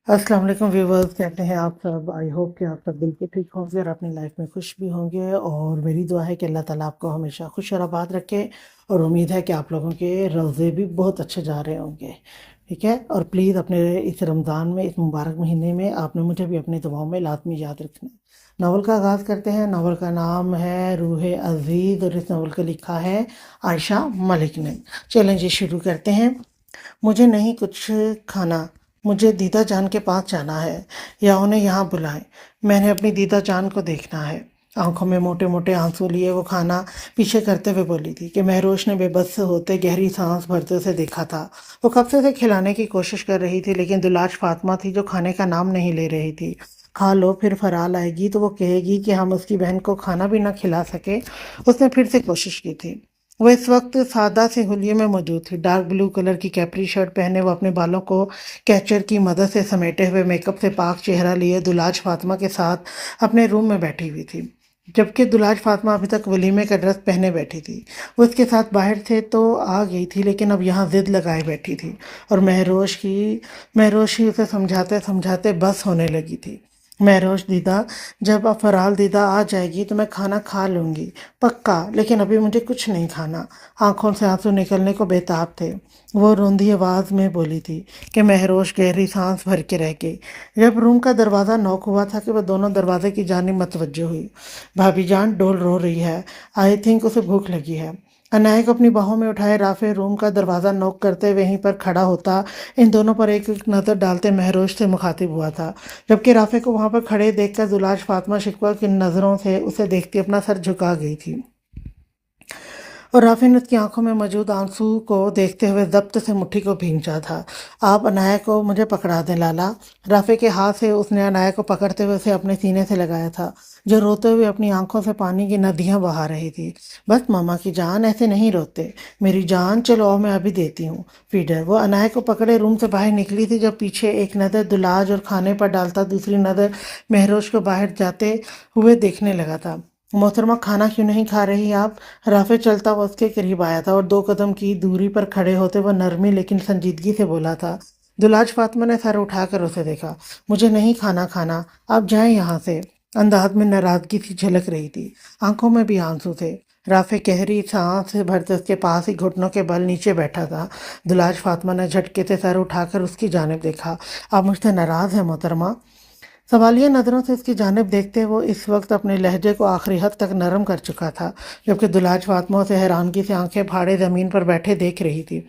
السلام علیکم ویورز، کہتے ہیں آپ سب؟ آئی ہوپ کہ آپ سب بالکل ٹھیک ہوں گے اور اپنی لائف میں خوش بھی ہوں گے، اور میری دعا ہے کہ اللہ تعالیٰ آپ کو ہمیشہ خوش اور آباد رکھے، اور امید ہے کہ آپ لوگوں کے روزے بھی بہت اچھے جا رہے ہوں گے، ٹھیک ہے؟ اور پلیز اپنے اس رمضان میں، اس مبارک مہینے میں آپ نے مجھے بھی اپنی دعاؤں میں لازمی یاد رکھنا ہے۔ ناول کا آغاز کرتے ہیں۔ ناول کا نام ہے روح عزیز، اور اس ناول کو لکھا ہے عائشہ ملک نے۔ چلیں جی شروع کرتے ہیں۔ مجھے نہیں کچھ کھانا، مجھے دیدہ جان کے پاس جانا ہے، یا انہیں یہاں بلائیں، میں نے اپنی دیدہ جان کو دیکھنا ہے۔ آنکھوں میں موٹے موٹے آنسو لیے وہ کھانا پیچھے کرتے ہوئے بولی تھی کہ مہروش نے بے بس ہوتے گہری سانس بھرتے اسے دیکھا تھا۔ وہ کب سے اسے کھلانے کی کوشش کر رہی تھی، لیکن دلاج فاطمہ تھی جو کھانے کا نام نہیں لے رہی تھی۔ کھا لو، پھر فرال آئے گی تو وہ کہے گی کہ ہم اس کی بہن کو کھانا بھی نہ کھلا سکے۔ اس نے پھر سے کوشش کی تھی۔ وہ اس وقت سادہ سے حلیے میں موجود تھی۔ ڈارک بلو کلر کی کیپری شرٹ پہنے وہ اپنے بالوں کو کیچر کی مدد سے سمیٹے ہوئے، میک اپ سے پاک چہرہ لیے دلاج فاطمہ کے ساتھ اپنے روم میں بیٹھی ہوئی تھی، جبکہ دلاج فاطمہ ابھی تک ولیمے کا ڈریس پہنے بیٹھی تھی۔ وہ اس کے ساتھ باہر سے تو آ گئی تھی، لیکن اب یہاں ضد لگائے بیٹھی تھی، اور مہروش ہی اسے سمجھاتے سمجھاتے بس ہونے لگی تھی۔ مہروش دیدہ، جب اب فرال دیدہ آ جائے گی تو میں کھانا کھا لوں گی، پکا، لیکن ابھی مجھے کچھ نہیں کھانا۔ آنکھوں سے آنسو نکلنے کو بےتاب تھے۔ وہ روندھی آواز میں بولی تھی کہ مہروش گہری سانس بھر کے رہ گئی۔ جب روم کا دروازہ نوک ہوا تھا کہ وہ دونوں دروازے کی جانب متوجہ ہوئی۔ بھابھی جان ڈول رو رہی ہے، آئی تھنک اسے بھوک لگی ہے۔ عنایت کو اپنی باہوں میں اٹھائے رافع روم کا دروازہ نوک کرتے وہیں پر کھڑا ہوتا، ان دونوں پر ایک ایک نظر ڈالتے مہروش سے مخاطب ہوا تھا، جبکہ رافع کو وہاں پر کھڑے دیکھ کر دلاج فاطمہ شکوہ کی نظروں سے اسے دیکھتی اپنا سر جھکا گئی تھی، اور رافع نے اس کی آنکھوں میں موجود آنسو کو دیکھتے ہوئے ضبط سے مٹھی کو بھینچا تھا۔ آپ عنایت کو مجھے پکڑا دیں لالا۔ رافع کے ہاتھ سے اس نے عنایت کو پکڑتے ہوئے اسے اپنے سینے سے لگایا تھا، جو روتے ہوئے اپنی آنکھوں سے پانی کی ندیاں بہا رہی تھی۔ بس ماما کی جان، ایسے نہیں روتے میری جان، چلو اور میں ابھی دیتی ہوں فیڈر۔ وہ عنایت کو پکڑے روم سے باہر نکلی تھی جب پیچھے ایک نظر دلاج اور کھانے پر ڈالتا، دوسری نظر مہروش کو باہر جاتے ہوئے دیکھنے لگا تھا۔ محترمہ کھانا کیوں نہیں کھا رہی آپ؟ رافع چلتا وہ اس کے قریب آیا تھا، اور 2 قدم کی دوری پر کھڑے ہوتے وہ نرمی لیکن سنجیدگی سے بولا تھا۔ دلاج فاطمہ نے سر اٹھا کر اسے دیکھا۔ مجھے نہیں کھانا، آپ جائیں یہاں سے۔ انداز میں ناراضگی سی جھلک رہی تھی، آنکھوں میں بھی آنسو تھے۔ رافع گہری سانس بھرتے اس کے پاس ہی گھٹنوں کے بل نیچے بیٹھا تھا۔ دلاج فاطمہ نے جھٹکے سے سر اٹھا کر اس کی جانب دیکھا۔ آپ مجھ سے ناراض ہیں محترمہ؟ سوالیہ نظروں سے اس کی جانب دیکھتے وہ اس وقت اپنے لہجے کو آخری حد تک نرم کر چکا تھا، جبکہ دلاج فاطمہ سے حیرانگی سے آنکھیں پھاڑے زمین پر بیٹھے دیکھ رہی تھی۔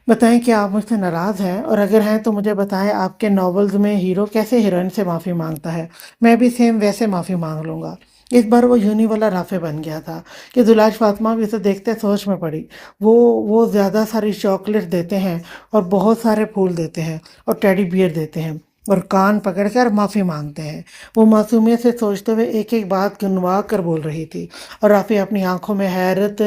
بتائیں کہ آپ مجھ سے ناراض ہیں، اور اگر ہیں تو مجھے بتائیں آپ کے ناولز میں ہیرو کیسے ہیروئن سے معافی مانگتا ہے؟ میں بھی سیم ویسے معافی مانگ لوں گا۔ اس بار وہ یونی والا رافع بن گیا تھا کہ دلاج فاطمہ بھی اسے دیکھتے سوچ میں پڑی۔ وہ زیادہ ساری چاکلیٹ دیتے ہیں، اور بہت سارے پھول دیتے ہیں، اور ٹیڈی بیئر دیتے ہیں، اور کان پکڑ کر معافی مانگتے ہیں۔ وہ معصومیت سے سوچتے ہوئے ایک ایک بات گنوا کر بول رہی تھی، اور رافع اپنی آنکھوں میں حیرت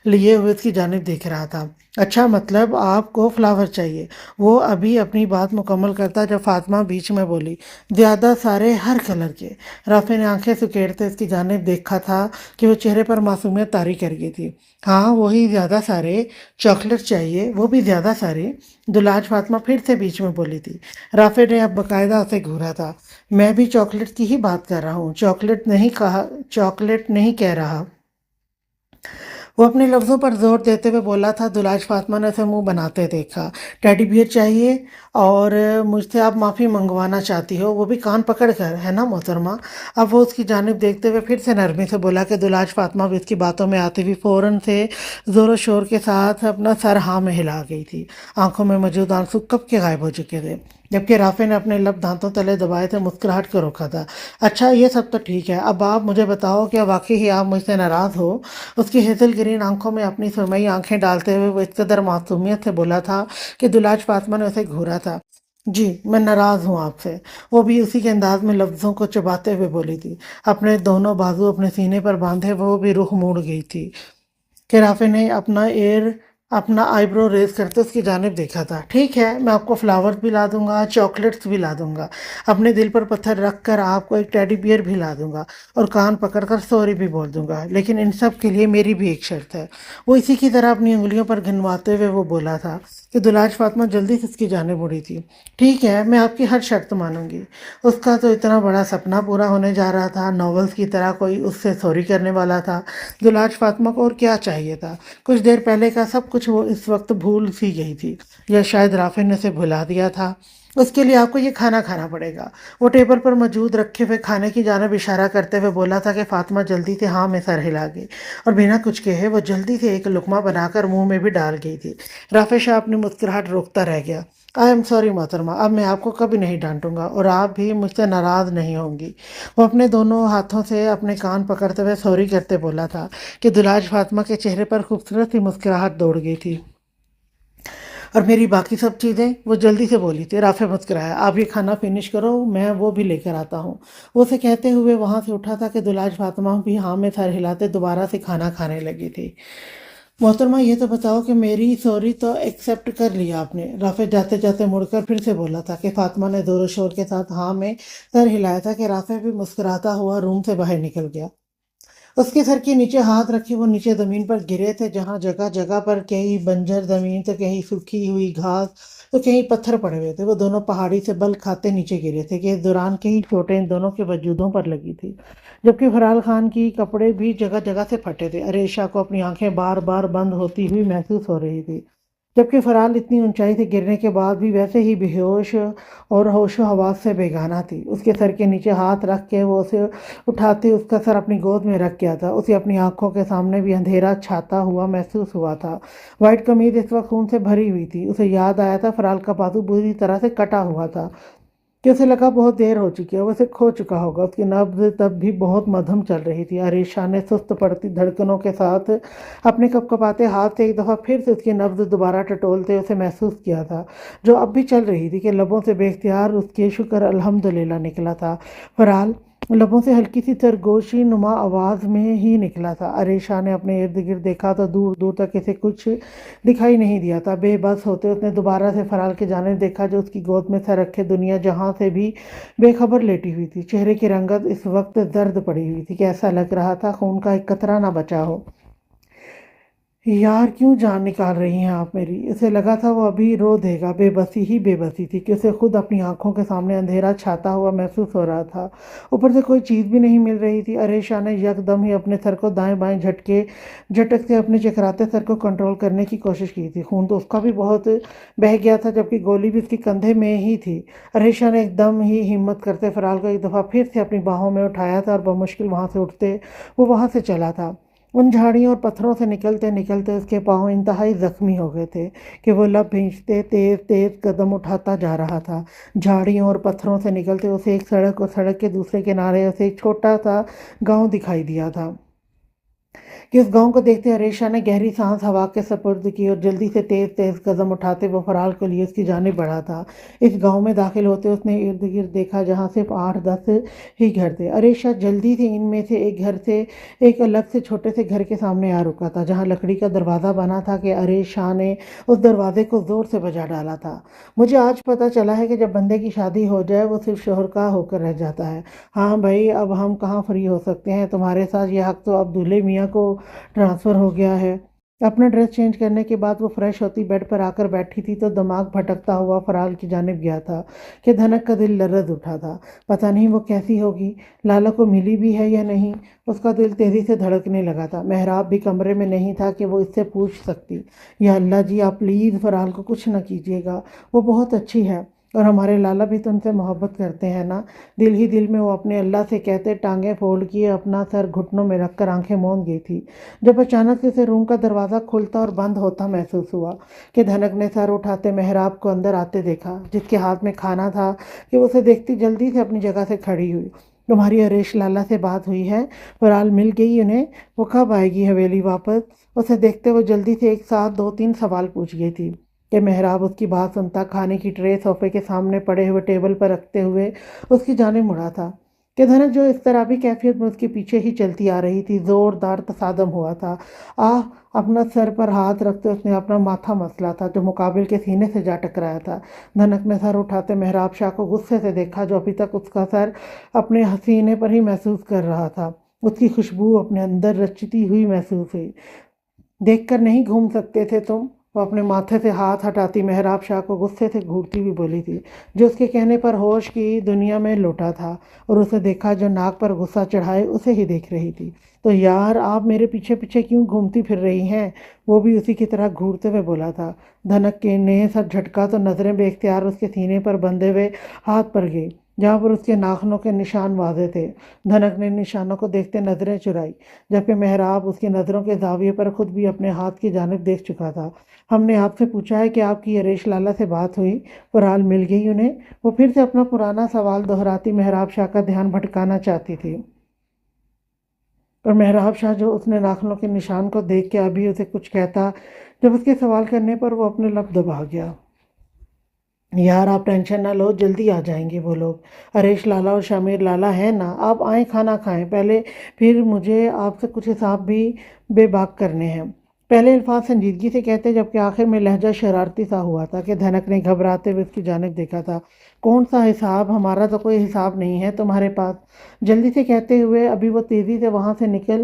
لیے ہوئے اس کی جانب دیکھ رہا تھا۔ اچھا، مطلب آپ کو فلاور چاہیے؟ وہ ابھی اپنی بات مکمل کرتا جب فاطمہ بیچ میں بولی، زیادہ سارے ہر کلر کے۔ رافع نے آنکھیں سکیڑتے اس کی جانب دیکھا تھا کہ وہ چہرے پر معصومیت طاری کر گئی تھی۔ ہاں وہی، زیادہ سارے چاکلیٹ چاہیے، وہ بھی زیادہ سارے؟ دلاج فاطمہ پھر سے بیچ میں بولی تھی۔ رافع نے اب باقاعدہ اسے گھورا تھا۔ میں بھی چاکلیٹ کی ہی بات کر رہا ہوں، چاکلیٹ نہیں کہہ رہا۔ وہ اپنے لفظوں پر زور دیتے ہوئے بولا تھا۔ دلاج فاطمہ نے اسے منہ بناتے دیکھا۔ ٹیڈی بیئر چاہیے، اور مجھ سے آپ معافی منگوانا چاہتی ہو، وہ بھی کان پکڑ کر، ہے نا محترمہ؟ اب وہ اس کی جانب دیکھتے ہوئے پھر سے نرمی سے بولا کہ دلاج فاطمہ بھی اس کی باتوں میں آتی ہوئی فوراً سے زور و شور کے ساتھ اپنا سر ہاں میں ہلا گئی تھی۔ آنکھوں میں موجود آنسو کب کے غائب ہو چکے تھے، جبکہ رافع نے اپنے لب دانتوں تلے دبائے تھے، مسکراہٹ کو روکا تھا۔ اچھا یہ سب تو ٹھیک ہے، اب آپ مجھے بتاؤ کیا واقعی ہی آپ مجھ سے ناراض ہو؟ اس کی ہیزل گرین آنکھوں میں اپنی سرمئی آنکھیں ڈالتے ہوئے وہ اس قدر معصومیت سے بولا تھا کہ دلاج فاطمہ نے اسے گھورا تھا۔ جی میں ناراض ہوں آپ سے، وہ بھی اسی کے انداز میں لفظوں کو چباتے ہوئے بولی تھی۔ اپنے دونوں بازو اپنے سینے پر باندھے وہ بھی رخ موڑ گئی تھی کہ رافع نے اپنا آئی برو ریز کرتے اس کی جانب دیکھا تھا۔ ٹھیک ہے، میں آپ کو فلاورز بھی لا دوں گا، چاکلیٹس بھی لا دوں گا، اپنے دل پر پتھر رکھ کر آپ کو ایک ٹیڈی بیئر بھی لا دوں گا، اور کان پکڑ کر سوری بھی بول دوں گا، لیکن ان سب کے لیے میری بھی ایک شرط ہے۔ وہ اسی کی طرح اپنی انگلیوں پر گھنواتے ہوئے وہ بولا تھا کہ دلاج فاطمہ جلدی سے اس کی جانب مڑی تھی۔ ٹھیک ہے، میں آپ کی ہر شرط مانوں گی۔ اس کا تو اتنا بڑا سپنا پورا ہونے جا رہا تھا، ناولز کی طرح کوئی اس سے سوری کرنے والا تھا۔ دلاج فاطمہ کو اور کیا چاہیے تھا؟ کچھ دیر پہلے کا سب کچھ وہ اس وقت بھول سی گئی تھی، یا شاید رافع نے اسے بھلا دیا تھا۔ اس کے لیے آپ کو یہ کھانا کھانا پڑے گا۔ وہ ٹیبل پر موجود رکھے ہوئے کھانے کی جانب اشارہ کرتے ہوئے بولا تھا کہ فاطمہ جلدی سے ہاں میں سر ہلا گئی، اور بنا کچھ کہے وہ جلدی سے ایک لقمہ بنا کر منہ میں بھی ڈال گئی تھی۔ رافع شاہ اپنی مسکراہٹ روکتا رہ گیا۔ آئی ایم سوری محترمہ، اب میں آپ کو کبھی نہیں ڈانٹوں گا، اور آپ بھی مجھ سے ناراض نہیں ہوں گی۔ وہ اپنے دونوں ہاتھوں سے اپنے کان پکڑتے ہوئے سوری کرتے بولا تھا کہ دلاج فاطمہ کے چہرے پر خوبصورت سی مسکراہٹ دوڑ گئی تھی۔ اور میری باقی سب چیزیں؟ وہ جلدی سے بولی تھی۔ رافع مسکرایا۔ آپ یہ کھانا فنش کرو، میں وہ بھی لے کر آتا ہوں۔ وہ اسے کہتے ہوئے وہاں سے اٹھا تھا کہ دلاج فاطمہ بھی ہاں میں سر ہلاتے دوبارہ سے کھانا کھانے لگی تھی۔ محترمہ یہ تو بتاؤ کہ میری سوری تو ایکسیپٹ کر لیا آپ نے؟ رافع جاتے جاتے مڑ کر پھر سے بولا تھا کہ فاطمہ نے زور و شور کے ساتھ ہاں میں سر ہلایا تھا کہ رافع بھی مسکراتا ہوا روم سے باہر نکل گیا۔ اس کے سر کے نیچے ہاتھ رکھے وہ نیچے زمین پر گرے تھے، جہاں جگہ جگہ پر کہیں بنجر زمین تو کہیں سوکھی ہوئی گھاس تو کہیں پتھر پڑے ہوئے تھے۔ وہ دونوں پہاڑی سے بل کھاتے نیچے گرے تھے کہ اس دوران کئی چوٹیں ان دونوں کے وجودوں پر لگی تھی، جبکہ فرال خان کی کپڑے بھی جگہ جگہ سے پھٹے تھے۔ عریشہ کو اپنی آنکھیں بار بار بند ہوتی ہوئی محسوس ہو رہی تھی، جبکہ فرال اتنی اونچائی سے گرنے کے بعد بھی ویسے ہی بے ہوش اور ہوش و حواس سے بیگانہ تھی۔ اس کے سر کے نیچے ہاتھ رکھ کے وہ اسے اٹھاتے اس کا سر اپنی گود میں رکھ گیا تھا۔ اسے اپنی آنکھوں کے سامنے بھی اندھیرا چھاتا ہوا محسوس ہوا تھا۔ وائٹ قمیض اس وقت خون سے بھری ہوئی تھی۔ اسے یاد آیا تھا فرال کا بازو بری طرح سے کٹا ہوا تھا، کہ اسے لگا بہت دیر ہو چکی ہے، وہ اسے کھو چکا ہوگا۔ اس کی نبض تب بھی بہت مدھم چل رہی تھی۔ عریشہ نے سست پڑتی دھڑکنوں کے ساتھ اپنے کپ کپاتے ہاتھ سے ایک دفعہ پھر سے اس کی نبض دوبارہ ٹٹولتے اسے محسوس کیا تھا، جو اب بھی چل رہی تھی، کہ لبوں سے بے اختیار اس کے شکر الحمدللہ نکلا تھا۔ فرال لبوں سے ہلکی سی سرگوشی نما آواز میں ہی نکلا تھا۔ عریشہ نے اپنے ارد گرد دیکھا تو دور دور تک اسے کچھ دکھائی نہیں دیا تھا۔ بے بس ہوتے اس نے دوبارہ سے فرال کی جانب دیکھا، جو اس کی گود میں سر رکھے دنیا جہاں سے بھی بے خبر لیٹی ہوئی تھی۔ چہرے کی رنگت اس وقت زرد پڑی ہوئی تھی کہ ایسا لگ رہا تھا خون کا ایک قطرہ نہ بچا ہو۔ یار کیوں جان نکال رہی ہیں آپ میری؟ اسے لگا تھا وہ ابھی رو دے گا۔ بے بسی ہی بے بسی تھی کہ اسے خود اپنی آنکھوں کے سامنے اندھیرا چھاتا ہوا محسوس ہو رہا تھا، اوپر سے کوئی چیز بھی نہیں مل رہی تھی۔ عریشہ نے یکدم ہی اپنے سر کو دائیں بائیں جھٹک سے اپنے چکراتے سر کو کنٹرول کرنے کی کوشش کی تھی۔ خون تو اس کا بھی بہت بہہ گیا تھا، جبکہ گولی بھی اس کے کندھے میں ہی تھی۔ عریشہ نے ایک دم ہی ہمت کرتے فرال کو ایک دفعہ پھر سے اپنی باہوں میں اٹھایا تھا، اور بمشکل وہاں سے اٹھتے وہ وہاں سے چلا تھا۔ ان جھاڑیوں اور پتھروں سے نکلتے نکلتے اس کے پاؤں انتہائی زخمی ہو گئے تھے کہ وہ لب بھینچتے تیز تیز قدم اٹھاتا جا رہا تھا۔ جھاڑیوں اور پتھروں سے نکلتے اسے ایک سڑک اور سڑک کے دوسرے کنارے اسے ایک چھوٹا سا گاؤں دکھائی دیا تھا، کہ اس گاؤں کو دیکھتے عریشہ نے گہری سانس ہوا کے سپرد کی، اور جلدی سے تیز تیز قدم اٹھاتے وہ فرال کے لیے اس کی جانب بڑھا تھا۔ اس گاؤں میں داخل ہوتے اس نے ارد گرد دیکھا، جہاں صرف 8-10 ہی گھر تھے۔ عریشہ جلدی سے ان میں سے ایک گھر سے ایک الگ سے چھوٹے سے گھر کے سامنے آ رکا تھا، جہاں لکڑی کا دروازہ بنا تھا کہ عریشہ نے اس دروازے کو زور سے بجا ڈالا تھا۔ مجھے آج پتہ چلا ہے کہ جب بندے کی شادی ہو جائے وہ صرف شوہر کا ہو کر رہ جاتا ہے۔ ہاں بھائی، اب ہم کہاں فری ہو سکتے ہیں؟ تمہارے ساتھ یہ حق تو اب دولہے میاں کو ٹرانسفر ہو گیا ہے۔ اپنا ڈریس چینج کرنے کے بعد وہ فریش ہوتی بیڈ پر آ کر بیٹھی تھی تو دماغ بھٹکتا ہوا فرال کی جانب گیا تھا کہ دھنک کا دل لرز اٹھا تھا۔ پتہ نہیں وہ کیسی ہوگی، لالا کو ملی بھی ہے یا نہیں۔ اس کا دل تیزی سے دھڑکنے لگا تھا۔ محراب بھی کمرے میں نہیں تھا کہ وہ اس سے پوچھ سکتی، یا اللہ جی آپ پلیز فرال کو کچھ نہ کیجیے گا، وہ بہت اچھی ہے، اور ہمارے لالا بھی تو ان سے محبت کرتے ہیں نا۔ دل ہی دل میں وہ اپنے اللہ سے کہتے ٹانگیں فولڈ کیے اپنا سر گھٹنوں میں رکھ کر آنکھیں موند گئی تھی، جب اچانک سے اسے روم کا دروازہ کھلتا اور بند ہوتا محسوس ہوا، کہ دھنک نے سر اٹھاتے محراب کو اندر آتے دیکھا، جس کے ہاتھ میں کھانا تھا، کہ وہ اسے دیکھتی جلدی سے اپنی جگہ سے کھڑی ہوئی۔ تمہاری عریش لالا سے بات ہوئی ہے؟ فرال مل گئی انہیں؟ وہ کب آئے گی حویلی واپس؟ اسے دیکھتے وہ جلدی سے ایک ساتھ 2-3 سوال پوچھ گئی تھی، کہ محراب اس کی بات سنتا کھانے کی ٹرے صوفے کے سامنے پڑے ہوئے ٹیبل پر رکھتے ہوئے اس کی جانب مڑا تھا، کہ دھنک جو اس طرح بھی کیفیت میں اس کے پیچھے ہی چلتی آ رہی تھی، زوردار تصادم ہوا تھا۔ اپنا سر پر ہاتھ رکھتے اس نے اپنا ماتھا مسلا تھا، جو مقابل کے سینے سے جا ٹکرایا تھا۔ دھنک نے سر اٹھاتے محراب شاہ کو غصے سے دیکھا، جو ابھی تک اس کا سر اپنے سینے پر ہی محسوس کر رہا تھا۔ اس کی خوشبو اپنے اندر رچتی ہوئی محسوس ہوئی۔ دیکھ کر نہیں گھوم سکتے تھے تم؟ وہ اپنے ماتھے سے ہاتھ ہٹاتی محراب شاہ کو غصے سے گھورتی ہوئی بولی تھی، جو اس کے کہنے پر ہوش کی دنیا میں لوٹا تھا اور اسے دیکھا جو ناک پر غصہ چڑھائے اسے ہی دیکھ رہی تھی۔ تو یار آپ میرے پیچھے پیچھے کیوں گھومتی پھر رہی ہیں؟ وہ بھی اسی کی طرح گھورتے ہوئے بولا تھا۔ دھنک کے نے سر جھٹکا تو نظریں بے اختیار اس کے سینے پر بندھے ہوئے ہاتھ پر گئی، جہاں پر اس کے ناخنوں کے نشان واضح تھے۔ دھنک نے نشانوں کو دیکھتے نظریں چرائی، جبکہ محراب اس کی نظروں کے زاویے پر خود بھی اپنے ہاتھ کی جانب دیکھ چکا تھا۔ ہم نے آپ سے پوچھا ہے کہ آپ کی ہریش لالہ سے بات ہوئی، فورال مل گئی انہیں؟ وہ پھر سے اپنا پرانا سوال دہراتی محراب شاہ کا دھیان بھٹکانا چاہتی تھی، اور محراب شاہ جو اس نے ناخنوں کے نشان کو دیکھ کے ابھی اسے کچھ کہتا، جب اس کے سوال کرنے پر وہ اپنے لب دبا گیا۔ یار آپ ٹینشن نہ لو، جلدی آ جائیں گے وہ لوگ، ہریش لالہ اور شمیر لالہ ہیں نا، آپ آئیں کھانا کھائیں پہلے، پھر مجھے آپ سے کچھ حساب بھی بے باک کرنے ہیں۔ پہلے الفاظ سنجیدگی سے کہتے جبکہ آخر میں لہجہ شرارتی سا ہوا تھا کہ دھنک نے گھبراتے ہوئے اس کی جانب دیکھا تھا۔ کون سا حساب؟ ہمارا تو کوئی حساب نہیں ہے تمہارے پاس، جلدی سے کہتے ہوئے ابھی وہ تیزی سے وہاں سے نکل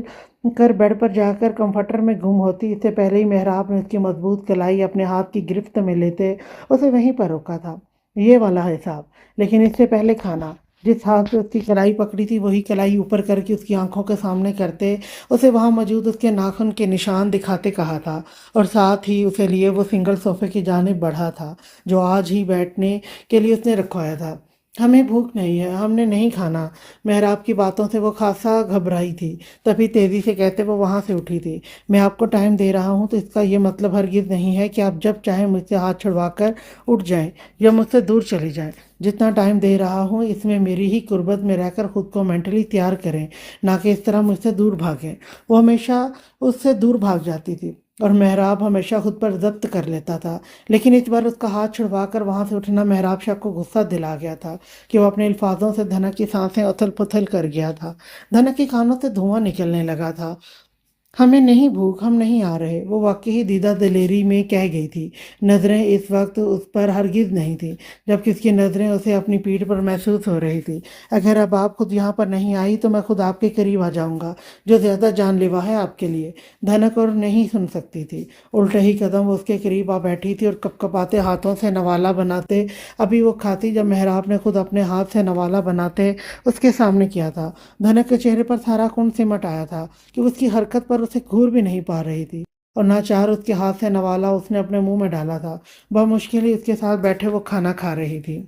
کر بیڈ پر جا کر کمفرٹر میں گم ہوتی، اس سے پہلے ہی محراب نے اس کی مضبوط کلائی اپنے ہاتھ کی گرفت میں لیتے اسے وہیں پر روکا تھا۔ یہ والا حساب، لیکن اس سے پہلے کھانا۔ جس ہاتھ سے اس کی کلائی پکڑی تھی وہی کلائی اوپر کر کے اس کی آنکھوں کے سامنے کرتے اسے وہاں موجود اس کے ناخن کے نشان دکھاتے کہا تھا، اور ساتھ ہی اسے لیے وہ سنگل صوفے کی جانب بڑھا تھا جو آج ہی بیٹھنے کے لیے اس نے رکھوایا تھا۔ ہمیں بھوک نہیں ہے، ہم نے نہیں کھانا۔ محراب کی باتوں سے وہ خاصا گھبرائی تھی، تبھی تیزی سے کہتے وہ وہاں سے اٹھی تھی۔ میں آپ کو ٹائم دے رہا ہوں تو اس کا یہ مطلب ہرگز نہیں ہے کہ آپ جب چاہیں مجھ سے ہاتھ چھڑوا کر اٹھ جائیں یا مجھ سے دور چلی جائیں۔ جتنا ٹائم دے رہا ہوں اس میں میری ہی قربت میں رہ کر خود کو مینٹلی تیار کریں، نہ کہ اس طرح مجھ سے دور بھاگیں۔ وہ ہمیشہ اس سے دور بھاگ جاتی تھی اور محراب ہمیشہ خود پر ضبط کر لیتا تھا، لیکن اس بار اس کا ہاتھ چھڑوا کر وہاں سے اٹھنا محراب شاہ کو غصہ دلا گیا تھا کہ وہ اپنے الفاظوں سے دھنک کی سانسیں اتھل پتھل کر گیا تھا۔ دھنک کے کانوں سے دھواں نکلنے لگا تھا۔ ہمیں نہیں بھوک، ہم نہیں آ رہے، وہ واقعی دیدہ دلیری میں کہہ گئی تھی۔ نظریں اس وقت اس پر ہرگز نہیں تھیں، جبکہ اس کی نظریں اسے اپنی پیٹھ پر محسوس ہو رہی تھی۔ اگر اب آپ خود یہاں پر نہیں آئی تو میں خود آپ کے قریب آ جاؤں گا، جو زیادہ جان لیوا ہے آپ کے لیے۔ دھنک اور نہیں سن سکتی تھی، الٹے ہی قدم وہ اس کے قریب آ بیٹھی تھی اور کپ کپاتے ہاتھوں سے نوالا بناتے ابھی وہ کھاتی جب محراب نے خود اپنے ہاتھ سے نوالا بناتے اس کے سامنے کیا تھا۔ دھنک کے چہرے پر سارا خون سمٹ آیا تھا کہ اس کی حرکت پر اسے گھور بھی نہیں پا رہی تھی، اور نہ چار اس کے ہاتھ سے نوالا اس نے اپنے منہ میں ڈالا تھا۔ بمشکل ہی اس کے ساتھ بیٹھے وہ کھانا کھا رہی تھی۔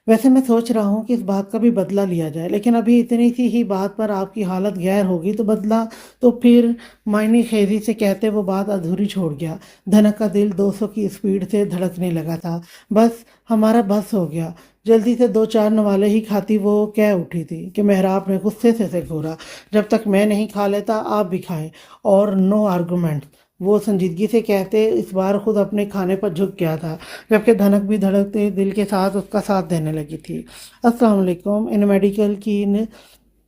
ویسے میں سوچ رہا ہوں کہ اس بات کا بھی بدلہ لیا جائے، لیکن ابھی اتنی سی ہی بات پر آپ کی حالت غیر ہوگی تو بدلہ تو پھر معنی خیزی سے کہتے وہ بات ادھوری چھوڑ گیا۔ دھنک کا دل 200 کی اسپیڈ سے دھڑکنے لگا تھا۔ بس ہمارا بس ہو گیا، جلدی سے 2-4 نوالے ہی کھاتی وہ کہہ اٹھی تھی کہ محراب نے غصے سے گھورا، جب تک میں نہیں کھا لیتا آپ بھی کھائیں، اور نو آرگومنٹ۔ وہ سنجیدگی سے کہتے اس بار خود اپنے کھانے پر جھک گیا تھا، جبکہ دھنک بھی دھڑکتے دل کے ساتھ اس کا ساتھ دینے لگی تھی۔ السلام علیکم، ان میڈیکل کی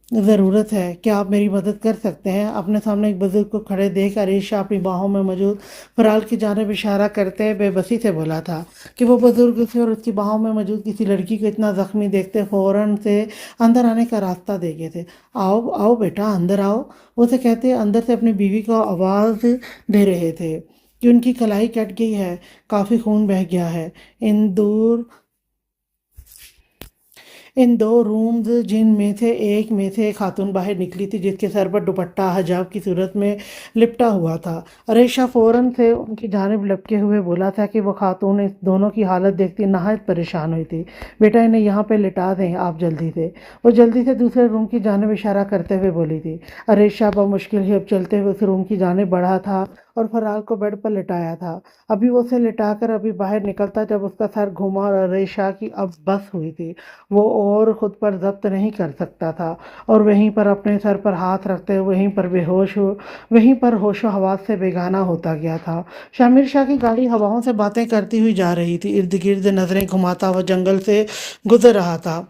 ضرورت ہے، کیا آپ میری مدد کر سکتے ہیں؟ اپنے سامنے ایک بزرگ کو کھڑے دیکھ عریشہ اپنی باہوں میں موجود فرال کی جانب اشارہ کرتے بے بسی سے بولا تھا کہ وہ بزرگ اسے اور اس کی باہوں میں موجود کسی لڑکی کو اتنا زخمی دیکھتے فوراً سے اندر آنے کا راستہ دے گئے تھے۔ آؤ آؤ بیٹا اندر آؤ، وہ اسے کہتے اندر سے اپنی بیوی کو آواز دے رہے تھے کہ ان کی کلائی کٹ گئی ہے، کافی خون بہہ گیا ہے۔ ان دو رومز جن میں سے ایک میں سے ایک خاتون باہر نکلی تھی جس کے سر پر دوپٹہ حجاب کی صورت میں لپٹا ہوا تھا۔ عریشہ فوراً سے ان کی جانب لپکے ہوئے بولا تھا کہ وہ خاتون اس دونوں کی حالت دیکھتی نہایت پریشان ہوئی تھی۔ بیٹا انہیں یہاں پہ لٹا دیں آپ جلدی سے، وہ جلدی سے دوسرے روم کی جانب اشارہ کرتے ہوئے بولی تھی۔ عریشہ بمشکل ہی اب چلتے ہوئے اس روم کی جانب بڑھا تھا اور فرال کو بیڈ پر لٹایا تھا۔ ابھی وہ اسے لٹا کر ابھی باہر نکلتا جب اس کا سر گھوما اور عریشہ کی اب بس ہوئی تھی، وہ اور خود پر ضبط نہیں کر سکتا تھا اور وہیں پر اپنے سر پر ہاتھ رکھتے وہیں پر ہوش و حواس سے بیگانہ ہوتا گیا تھا۔ شامر شاہ کی گاڑی ہواؤں سے باتیں کرتی ہوئی جا رہی تھی، ارد گرد نظریں گھماتا وہ جنگل سے گزر رہا تھا۔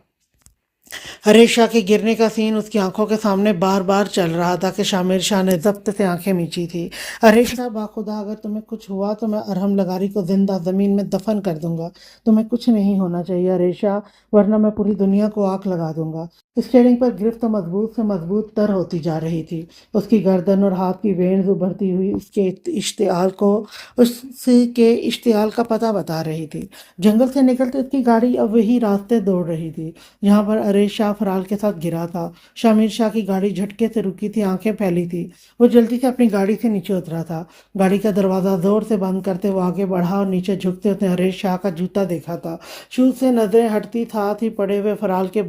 हरीश शाह के गिरने का सीन उसकी आंखों के सामने बार बार चल रहा था कि शामिर शाह ने जब्त से आंखें मींची थी। हरीश शाह, बाखुदा अगर तुम्हें कुछ हुआ तो मैं अरहम लगारी को जिंदा जमीन में दफन कर दूंगा। तुम्हें कुछ नहीं होना चाहिए हरीश शाह, वरना मैं पूरी दुनिया को आग लगा दूंगा। स्टीयरिंग पर गिरफ्त मजबूत से मजबूत तर होती जा रही थी। उसकी गर्दन और हाथ की वेन्स उभरती हुई उसके इश्तियाल का पता बता रही थी। जंगल से निकलते उसकी गाड़ी अब वही रास्ते दौड़ रही थी जहां पर अरेश शाह फराल के साथ गिरा था। शामिर शाह की गाड़ी झटके से रुकी थी, आंखें फैली थी। वो जल्दी से अपनी गाड़ी से नीचे उतरा था। गाड़ी का दरवाजा जोर से बंद करते वो आगे बढ़ा और नीचे झुकते उसने अरेश शाह का जूता देखा था। शूज से नजरें हटती साथ ही पड़े हुए फराल के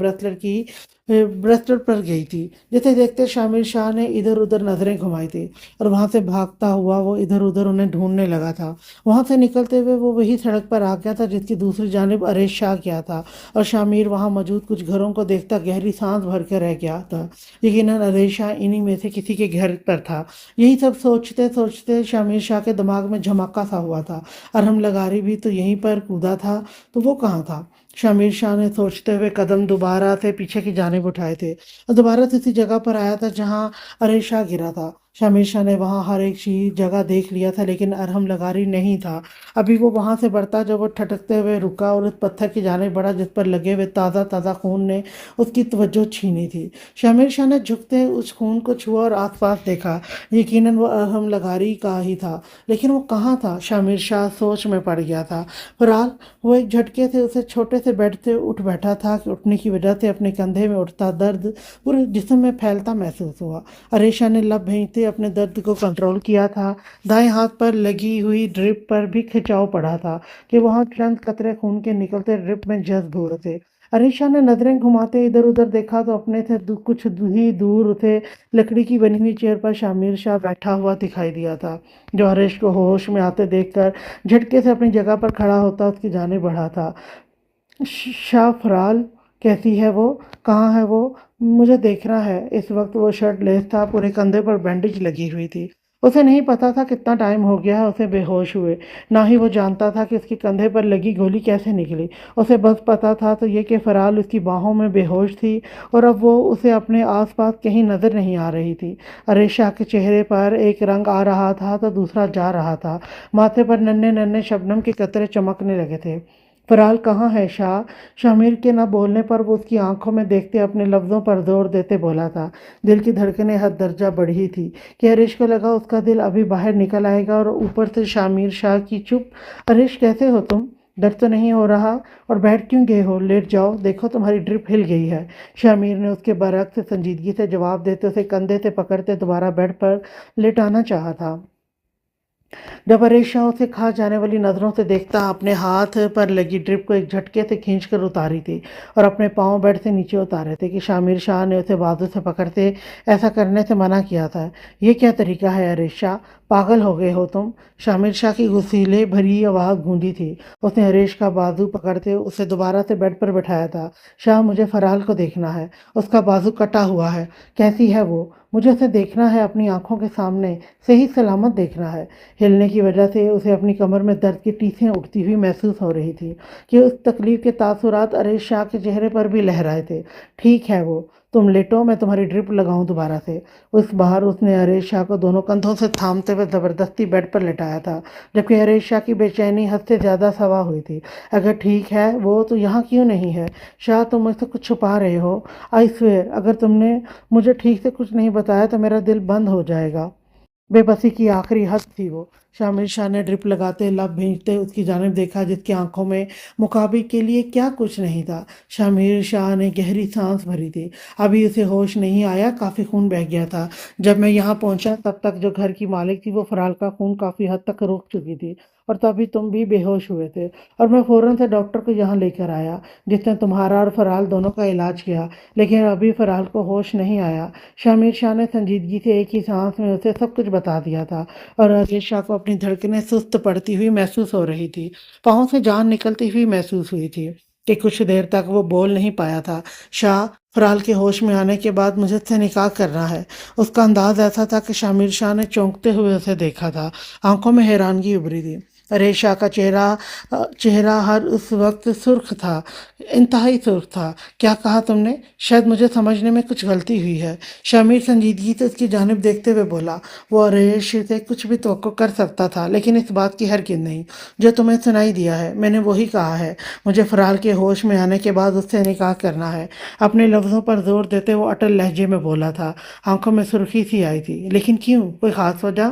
ब्रेसलेट पर गई थी, जिसे देखते शामिर शाह ने इधर उधर नजरें घुमाई थी और वहां से भागता हुआ वो इधर उधर उन्हें ढूंढने लगा था। वहां से निकलते हुए वो वही सड़क पर आ गया था जिसकी दूसरी जानिब अरेश शाह गया था और शामिर वहां मौजूद कुछ घरों को देखता गहरी सांस भर के रह गया था। यकीनन अरेश शाह इन्हीं में से किसी के घर पर था। यही सब सोचते सोचते शामिर शाह के दिमाग में झमाका सा हुआ था। अरहम लगारी भी तो यहीं पर कूदा था, तो वो कहाँ था? शामिर शाह ने सोचते हुए कदम दोबारा से पीछे की जानिब उठाए थे और दोबारा से उसी जगह पर आया था जहां अरेश शाह गिरा था। शामिर शाह ने वहां हर एक चीज जगह देख लिया था, लेकिन अरहम लगारी नहीं था। अभी वो वहां से बढ़ता जब वो ठटकते हुए रुका और उस पत्थर की जानिब बढ़ा जिस पर लगे हुए ताज़ा ताज़ा खून ने उसकी तवज्जो छीनी थी। शामिर शाह ने झुकते उस खून को छुआ और आसपास देखा। यकीनन वो अरहम लगारी का ही था, लेकिन वो कहाँ था? शामिर शाह सोच में पड़ गया था। फिलहाल वो एक झटके से उसे छोटे से बेड से उठ बैठा था कि उठने की वजह से अपने कंधे में उठता दर्द पूरे जिस्म में फैलता महसूस हुआ। अरेशा ने लब भेजते अपने दर्द को कंट्रोल किया था। दाएं हाथ पर लगी हुई ड्रिप पर भी खिंचाव पड़ा था कि वहां चंद कतरे खून के निकलते ड्रिप में जज्ब हो रहे थे। अरेशा ने नजरें घुमाते इधर उधर देखा तो अपने से कुछ ही दूर उसे लकड़ी की बनी हुई चेयर पर शामिर शाह बैठा हुआ दिखाई दिया था, जो हरीश को होश में आते देखकर झटके से अपनी जगह पर खड़ा होता उसकी जाने बढ़ा था। शाह फराल, कैसी है वो? कहाँ है वो? मुझे देखना है। इस वक्त वो शर्ट लेस था, पूरे कंधे पर बैंडेज लगी हुई थी। उसे नहीं पता था कितना टाइम हो गया है उसे बेहोश हुए। ना ही वो जानता था कि उसके कंधे पर लगी गोली कैसे निकली। उसे बस पता था तो ये कि फराल उसकी बाहों में बेहोश थी और अब वो उसे अपने आसपास कहीं नजर नहीं आ रही थी। अरेशा के चेहरे पर एक रंग आ रहा था तो दूसरा जा रहा था। माथे पर नन्हे नन्हे शबनम के कतरे चमकने लगे थे। फराल कहाँ है शाह? शामिर के न बोलने पर वो उसकी आंखों में देखते अपने लफ्ज़ों पर जोर देते बोला था। दिल की धड़कनें हद दर्जा बढ़ी थी कि हरीश को लगा उसका दिल अभी बाहर निकल आएगा और ऊपर से शामिर शाह की चुप। हरीश, कैसे हो तुम? दर्द तो नहीं हो रहा? और बैठ क्यों गए हो? लेट जाओ, देखो तुम्हारी ड्रिप हिल गई है। शामिर ने उसके बरक्स से संजीदगी से जवाब देते उसे कंधे से पकड़ते दोबारा बेड पर लेटाना चाहा था। जब अरेशा उसे खा जाने वाली नज़रों से देखता, अपने हाथ पर लगी ड्रिप को एक झटके से खींचकर उतारी थी और अपने पांव बेड से नीचे उतारे थे कि शामिर शाह ने उसे बाजू से पकड़ते ऐसा करने से मना किया था। ये क्या तरीका है अरेशा? पागल हो गए हो तुम? शामिर शाह की गुस्सीले भरी आवाज़ गूंजी थी। उसने हरीश का बाजू पकड़ते उसे दोबारा से बेड पर बैठाया था। शाह, मुझे फराल को देखना है। उसका बाजू कटा हुआ है। कैसी है वो? मुझे उसे देखना है, अपनी आंखों के सामने सही सलामत देखना है। हिलने की वजह से उसे अपनी कमर में दर्द की टीसें उठती हुई महसूस हो रही थी कि उस तकलीफ के तासुरात अरेश शाह के चेहरे पर भी लहराए थे। ठीक है वो, तुम लेटो, मैं तुम्हारी ड्रिप लगाऊं दोबारा से। उस बार उसने अरेश शाह को दोनों कंधों से थामते हुए ज़बरदस्ती बेड पर लेटाया था, जबकि अरेश शाह की बेचैनी हद से ज़्यादा सवा हुई थी। अगर ठीक है वो, तो यहाँ क्यों नहीं है? शाह, तुम मुझसे कुछ छुपा रहे हो। आई स्वेयर, अगर तुमने मुझे ठीक से कुछ नहीं बताया तो मेरा दिल बंद हो जाएगा। बेबसी की आखिरी हद थी वो। शामिर शाह ने ड्रिप लगाते लब भेजते उसकी जानिब देखा, जिसकी आंखों में मुकाबले के लिए क्या कुछ नहीं था। शामिर शाह ने गहरी सांस भरी थी। अभी उसे होश नहीं आया, काफ़ी खून बह गया था। जब मैं यहाँ पहुंचा तब तक जो घर की मालिक थी वो फराल का खून काफ़ी हद तक रोक चुकी थी और तभी तुम भी बेहोश हुए थे और मैं फ़ौरन से डॉक्टर को यहाँ लेकर आया, जिसने तुम्हारा और फराल दोनों का इलाज किया, लेकिन अभी फराल को होश नहीं आया। शामिर शाह ने संजीदगी से एक ही सांस में उसे सब कुछ बता दिया था और अजय शाह को अपनी धड़कनें सुस्त पड़ती हुई महसूस हो रही थी। पाँव से जान निकलती हुई महसूस हुई थी कि कुछ देर तक वो बोल नहीं पाया था। शाह, फराल के होश में आने के बाद मुझे उससे निकाह करना है। उसका अंदाज ऐसा था कि शामिर शाह ने चौंकते हुए उसे देखा था। आंखों में हैरानगी उभरी थी। ریشا کا چہرہ ہر اس وقت سرخ تھا، انتہائی سرخ تھا۔ کیا کہا تم نے؟ شاید مجھے سمجھنے میں کچھ غلطی ہوئی ہے۔ شمیر سنجیدگی سے اس کی جانب دیکھتے ہوئے بولا۔ وہ عریش سے کچھ بھی توقع کر سکتا تھا، لیکن اس بات کی ہرگز نہیں جو تمہیں سنائی دیا ہے۔ میں نے وہی کہا ہے، مجھے فرال کے ہوش میں آنے کے بعد اس سے نکاح کرنا ہے۔ اپنے لفظوں پر زور دیتے وہ اٹل لہجے میں بولا تھا، آنکھوں میں سرخی سی آئی تھی۔ لیکن کیوں؟ کوئی خاص وجہ؟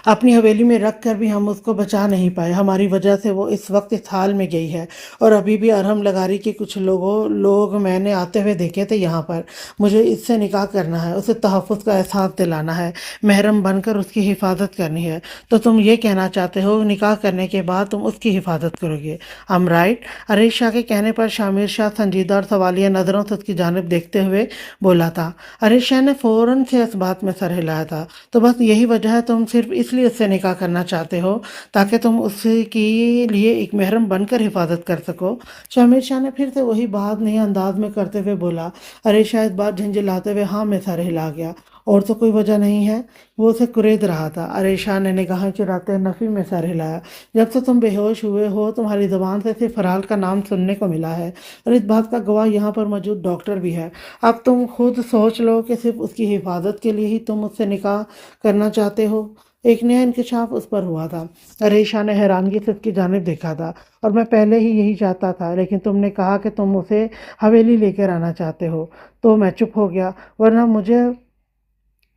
اپنی حویلی میں رکھ کر بھی ہم اس کو بچا نہیں پائے۔ ہماری وجہ سے وہ اس وقت اس حال میں گئی ہے، اور ابھی بھی ارحم لگاری کے کچھ لوگ میں نے آتے ہوئے دیکھے تھے یہاں پر۔ مجھے اس سے نکاح کرنا ہے، اسے تحفظ کا احساس دلانا ہے، محرم بن کر اس کی حفاظت کرنی ہے۔ تو تم یہ کہنا چاہتے ہو نکاح کرنے کے بعد تم اس کی حفاظت کرو گے؟ I'm right؟ عریش شاہ کے کہنے پر شامر شاہ سنجیدہ اور سوالیہ نظروں سے اس کی جانب دیکھتے ہوئے بولا تھا۔ عریش شاہ نے فوراً سے اس بات میں سر ہلایا تھا۔ تو بس یہی وجہ ہے تم صرف اس لیے اس سے نکاح کرنا چاہتے ہو تاکہ تم اس کے لیے ایک محرم بن کر حفاظت کر سکو؟ شامر شاہ نے پھر سے وہی بات نئے انداز میں کرتے ہوئے بولا۔ عریش شاہ اس بات جھنجھلاتے ہوئے ہاں میں سر ہلا گیا۔ اور تو کوئی وجہ نہیں ہے؟ وہ اسے کرید رہا تھا۔ عریش شاہ نے نگاہیں چراتے نفی میں سر ہلایا۔ جب سے تم بے ہوش ہوئے ہو تمہاری زبان سے صرف فرال کا نام سننے کو ملا ہے، اور اس بات کا گواہ یہاں پر موجود ڈاکٹر بھی ہے۔ اب تم خود سوچ لو کہ صرف اس کی حفاظت کے لیے ہی تم اس سے نکاح کرنا چاہتے ہو۔ ایک نیا انکشاف اس پر ہوا تھا۔ عریش شاہ نے حیرانگی سے اس کی جانب دیکھا تھا۔ اور میں پہلے ہی یہی چاہتا تھا، لیکن تم نے کہا کہ تم اسے حویلی لے کر آنا چاہتے ہو تو میں چپ ہو گیا،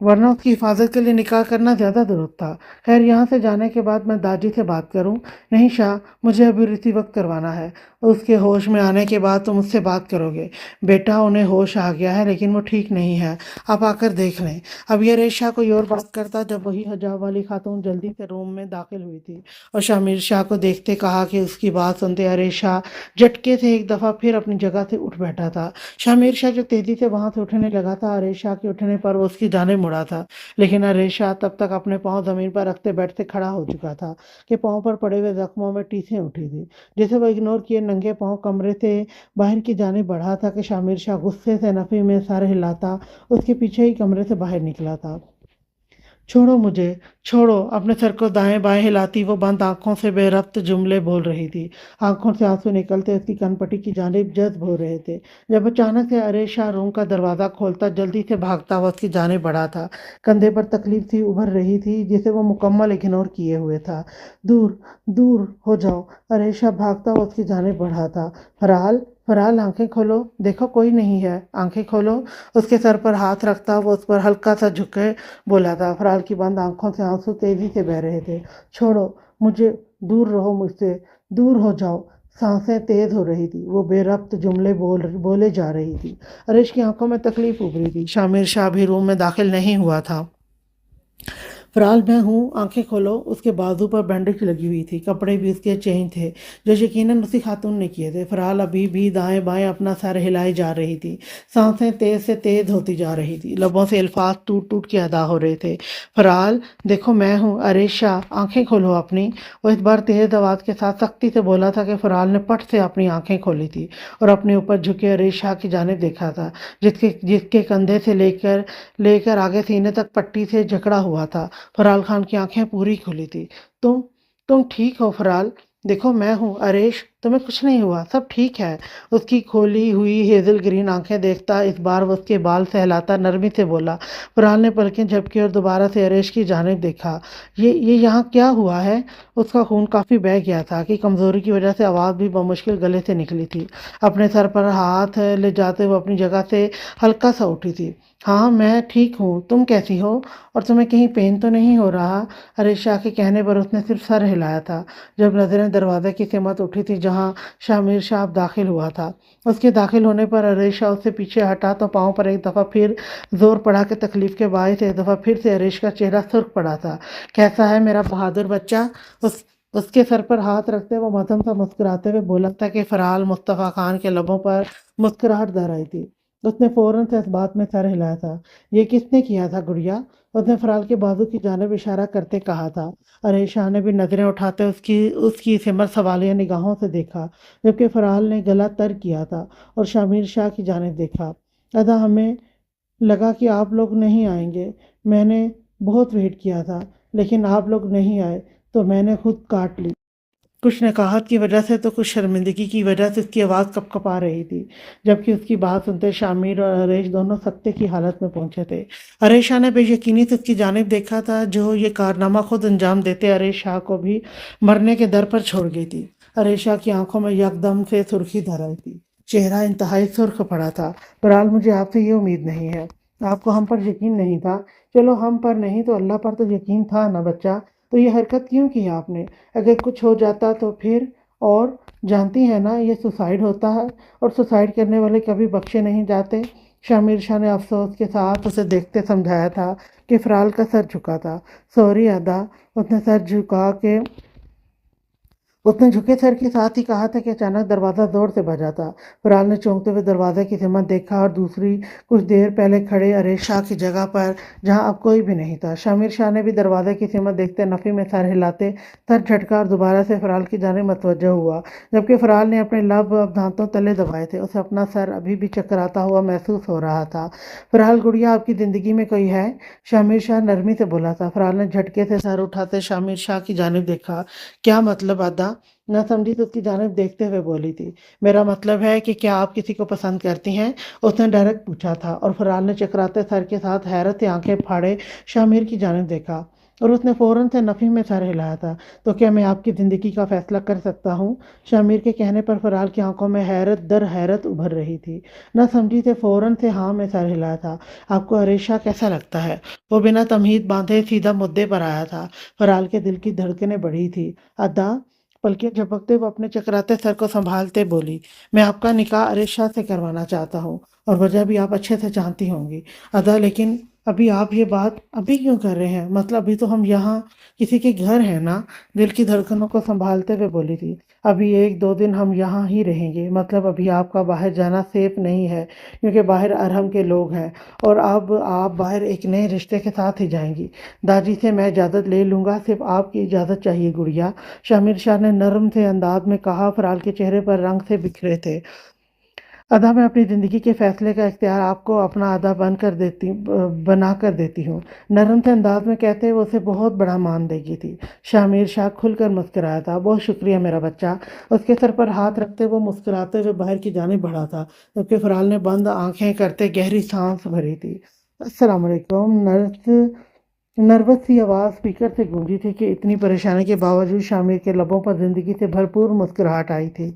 ورنہ اس کی حفاظت کے لیے نکاح کرنا زیادہ درست تھا۔ خیر، یہاں سے جانے کے بعد میں داجی سے بات کروں؟ نہیں شاہ، مجھے ابھی اسی وقت کروانا ہے۔ اس کے ہوش میں آنے کے بعد تم اس سے بات کرو گے۔ بیٹا انہیں ہوش آ گیا ہے، لیکن وہ ٹھیک نہیں ہے، آپ آ کر دیکھ لیں۔ اب یہ عریش شاہ کوئی اور بات کرتا جب وہی حجاب والی خاتون جلدی سے روم میں داخل ہوئی تھی اور شامر شاہ کو دیکھتے کہا کہ اس کی بات سنتے عریش شاہ جھٹکے سے ایک دفعہ پھر اپنی جگہ سے اٹھ بیٹھا تھا۔ شامر شاہ جو تیزی سے وہاں سے اٹھنے لگا تھا، عریش شاہ کے اٹھنے پر وہ اس کی جانب مڑا تھا، لیکن عریش شاہ تب تک اپنے پاؤں زمین پر رکھتے بیٹھتے کھڑا ہو چکا تھا کہ پاؤں پر پڑے ہوئے زخموں میں ٹیسیں اٹھی تھی، جسے وہ اگنور کیے ننگے پاؤں کمرے سے باہر کی جانب بڑھا تھا کہ شامر شاہ غصے سے نفی میں سر ہلاتا اس کے پیچھے ہی کمرے سے باہر نکلا تھا۔ چھوڑو مجھے، چھوڑو! اپنے سر کو دائیں بائیں ہلاتی وہ بند آنکھوں سے بے ربط جملے بول رہی تھی۔ آنکھوں سے آنسو نکلتے اس کی کن پٹی کی جانب جذب ہو رہے تھے جب اچانک سے عریش شاہ روم کا دروازہ کھولتا جلدی سے بھاگتا ہوا اس کی جانب بڑھا تھا۔ کندھے پر تکلیف سی ابھر رہی تھی جسے وہ مکمل اگنور کیے ہوئے تھا۔ دور دور ہو جاؤ! عریش شاہ بھاگتا ہوا اس کی جانب بڑھا تھا۔ فرال، فرال، آنکھیں کھولو، دیکھو کوئی نہیں ہے، آنکھیں کھولو! اس کے سر پر ہاتھ رکھتا وہ اس پر ہلکا سا جھکے بولا تھا۔ فرال کی بند آنکھوں سے آنسو تیزی سے بہہ رہے تھے۔ چھوڑو مجھے، دور رہو مجھ سے، دور ہو جاؤ! سانسیں تیز ہو رہی تھی، وہ بے ربط جملے بولے جا رہی تھی۔ عریش کی آنکھوں میں تکلیف ابھری تھی۔ شامر شاہ بھی روم میں داخل نہیں ہوا تھا۔ فرال، میں ہوں، آنکھیں کھولو! اس کے بازو پر بینڈیج لگی ہوئی تھی، کپڑے بھی اس کے چینج تھے جو یقیناً اسی خاتون نے کیے تھے۔ فرال ابھی بھی دائیں بائیں اپنا سر ہلائے جا رہی تھی، سانسیں تیز سے تیز ہوتی جا رہی تھی، لبوں سے الفاظ ٹوٹ ٹوٹ کے ادا ہو رہے تھے۔ فرال، دیکھو میں ہوں! عریش شاہ، آنکھیں کھولو اپنی! وہ اس بار تیز آواز کے ساتھ سختی سے بولا تھا کہ فرال نے پٹ سے اپنی آنکھیں کھولی تھی اور اپنے اوپر جھکے عریش شاہ کی جانب دیکھا تھا جس کے کندھے سے لے کر آگے سینے تک پٹی سے جکڑا ہوا تھا۔ فرال خان کی آنکھیں پوری کھلی تھی۔ تم ٹھیک ہو فرال؟ دیکھو میں ہوں! عریش، تمہیں کچھ نہیں ہوا، سب ٹھیک ہے۔ اس کی کھولی ہوئی ہیزل گرین آنکھیں دیکھتا اس بار وہ اس کے بال سہلاتا نرمی سے بولا۔ فرال نے پلکیں جھپکی اور دوبارہ سے عریش کی جانب دیکھا۔ یہ یہاں کیا ہوا ہے؟ اس کا خون کافی بہہ گیا تھا کہ کمزوری کی وجہ سے آواز بھی بمشکل گلے سے نکلی تھی۔ اپنے سر پر ہاتھ لے جاتے وہ اپنی جگہ سے ہلکا سا اٹھی تھی۔ ہاں میں ٹھیک ہوں، تم کیسی ہو؟ اور تمہیں کہیں پین تو نہیں ہو رہا؟ عریش شاہ کے کہنے پر اس نے صرف سر ہلایا تھا۔ جب نظریں دروازے کی سمت اٹھی تھی جہاں شامر شاہ اب داخل ہوا تھا، اس کے داخل ہونے پر عریش شاہ اس سے پیچھے ہٹا تو پاؤں پر ایک دفعہ پھر زور پڑا کہ تکلیف کے باعث ایک دفعہ پھر سے عریش کا چہرہ سرخ پڑا تھا۔ کیسا ہے میرا بہادر بچہ؟ اس کے سر پر ہاتھ رکھتے وہ مدھم سا مسکراتے ہوئے بولا تھا کہ فرال مصطفیٰ خان کے لبوں پر مسکراہٹ در آئی تھی۔ اس نے فوراً سے اس بات میں سر ہلایا تھا۔ یہ کس نے کیا تھا گڑیا؟ اس نے فرال کے بازو کی جانب اشارہ کرتے کہا تھا۔ عریش شاہ نے بھی نظریں اٹھاتے اس کی سمر سوالیہ نگاہوں سے دیکھا، جبکہ فرال نے گلا تر کیا تھا اور شامر شاہ کی جانب دیکھا۔ ادا ہمیں لگا کہ آپ لوگ نہیں آئیں گے، میں نے بہت ویٹ کیا تھا، لیکن آپ لوگ نہیں آئے، تو میں نے خود کاٹ لی۔ کچھ نکاہت کی وجہ سے تو کچھ شرمندگی کی وجہ سے اس کی آواز کپ کپ آ رہی تھی، جبکہ اس کی بات سنتے شامیر اور ہریش دونوں سکتے کی حالت میں پہنچے تھے۔ ہریش شاہ نے بے یقینی سے اس کی جانب دیکھا تھا جو یہ کارنامہ خود انجام دیتے ہریش شاہ کو بھی مرنے کے در پر چھوڑ گئی تھی۔ ہریش شاہ کی آنکھوں میں یکدم سے سرخی دھر آئی تھی، چہرہ انتہائی سرخ پڑا تھا۔ بہرحال مجھے آپ سے یہ امید نہیں ہے، آپ کو ہم پر یقین نہیں تھا۔ چلو ہم پر نہیں تو اللہ پر تو یقین تھا نا بچہ، تو یہ حرکت کیوں کی آپ نے؟ اگر کچھ ہو جاتا تو پھر؟ اور جانتی ہیں نا یہ سوسائیڈ ہوتا ہے، اور سوسائیڈ کرنے والے کبھی بخشے نہیں جاتے۔ شامر شاہ نے افسوس کے ساتھ اسے دیکھتے سمجھایا تھا کہ فرال کا سر جھکا تھا۔ سوری ادا، اس نے جھکے سر کے ساتھ ہی کہا تھا کہ اچانک دروازہ زور سے بجا تھا۔ فرال نے چونکتے ہوئے دروازے کی سمت دیکھا اور دوسری کچھ دیر پہلے کھڑے ہریش شاہ کی جگہ پر جہاں اب کوئی بھی نہیں تھا۔ شامر شاہ نے بھی دروازے کی سمت دیکھتے نفی میں سر ہلاتے سر جھٹکا اور دوبارہ سے فرال کی جانب متوجہ ہوا، جبکہ فرال نے اپنے لب اب دانتوں تلے دبائے تھے۔ اسے اپنا سر ابھی بھی چکراتا ہوا محسوس ہو رہا تھا۔ فرال گڑیا، آپ کی زندگی میں کوئی ہے؟ شامر شاہ نرمی سے بولا تھا۔ فرال نے جھٹکے سے سر اٹھاتے شامر شاہ کی جانب دیکھا۔ کیا مطلب ادا؟ نہ سمجھی تو اس کی جانب دیکھتے ہوئے بولی تھی۔ میرا مطلب ہے کہ کیا آپ کسی کو پسند کرتی ہیں؟ اس نے ڈائریکٹ پوچھا تھا، اور فرال نے چکراتے سر کے ساتھ حیرت سے آنکھیں پھاڑے شامر کی جانب دیکھا، اور اس نے فوراً سے نفی میں سر ہلایا تھا۔ تو کیا میں آپ کی زندگی کا فیصلہ کر سکتا ہوں؟ شامر کے کہنے پر فرال کی آنکھوں میں حیرت در حیرت ابھر رہی تھی۔ نہ سمجھی سے فوراً سے ہاں میں سر ہلایا تھا۔ آپ کو ہریش شاہ کیسا لگتا ہے؟ وہ بنا تمہید باندھے سیدھا مدعے پر آیا تھا۔ فرال کے دل کی دھڑکنیں بڑھی تھی۔ ادا، پلکیں جھپکتے وہ اپنے چکراتے سر کو سنبھالتے بولی، میں آپ کا نکاح ہریش شاہ سے کروانا چاہتا ہوں، اور وجہ بھی آپ اچھے سے جانتی ہوں گی ادا، لیکن ابھی آپ یہ بات ابھی کیوں کر رہے ہیں؟ مطلب ابھی تو ہم یہاں کسی کے گھر ہیں نا؟ دل کی دھڑکنوں کو سنبھالتے ہوئے بولی تھی۔ ابھی 1-2 دن ہم یہاں ہی رہیں گے، مطلب ابھی آپ کا باہر جانا سیف نہیں ہے، کیونکہ باہر ارحم کے لوگ ہیں، اور اب آپ باہر ایک نئے رشتے کے ساتھ ہی جائیں گی۔ داجی سے میں اجازت لے لوں گا، صرف آپ کی اجازت چاہیے گڑیا، شامر شاہ نے نرم سے انداز میں کہا۔ فرال کے چہرے پر رنگ سے بکھرے تھے۔ ادا، میں اپنی زندگی کے فیصلے کا اختیار آپ کو اپنا ادا بنا کر دیتی ہوں، نرم سے انداز میں کہتے وہ اسے بہت بڑا مان دے گی تھی۔ شامر شاہ کھل کر مسکرایا تھا۔ بہت شکریہ میرا بچہ۔ اس کے سر پر ہاتھ رکھتے وہ مسکراتے ہوئے باہر کی جانب بڑھا تھا، جبکہ فرال نے بند آنکھیں کرتے گہری سانس بھری تھی۔ السلام علیکم۔ نروس سی آواز اسپیکر سے گونجی تھی کہ اتنی پریشانی کے باوجود شامر کے لبوں پر زندگی سے بھرپور مسکراہٹ آئی تھی۔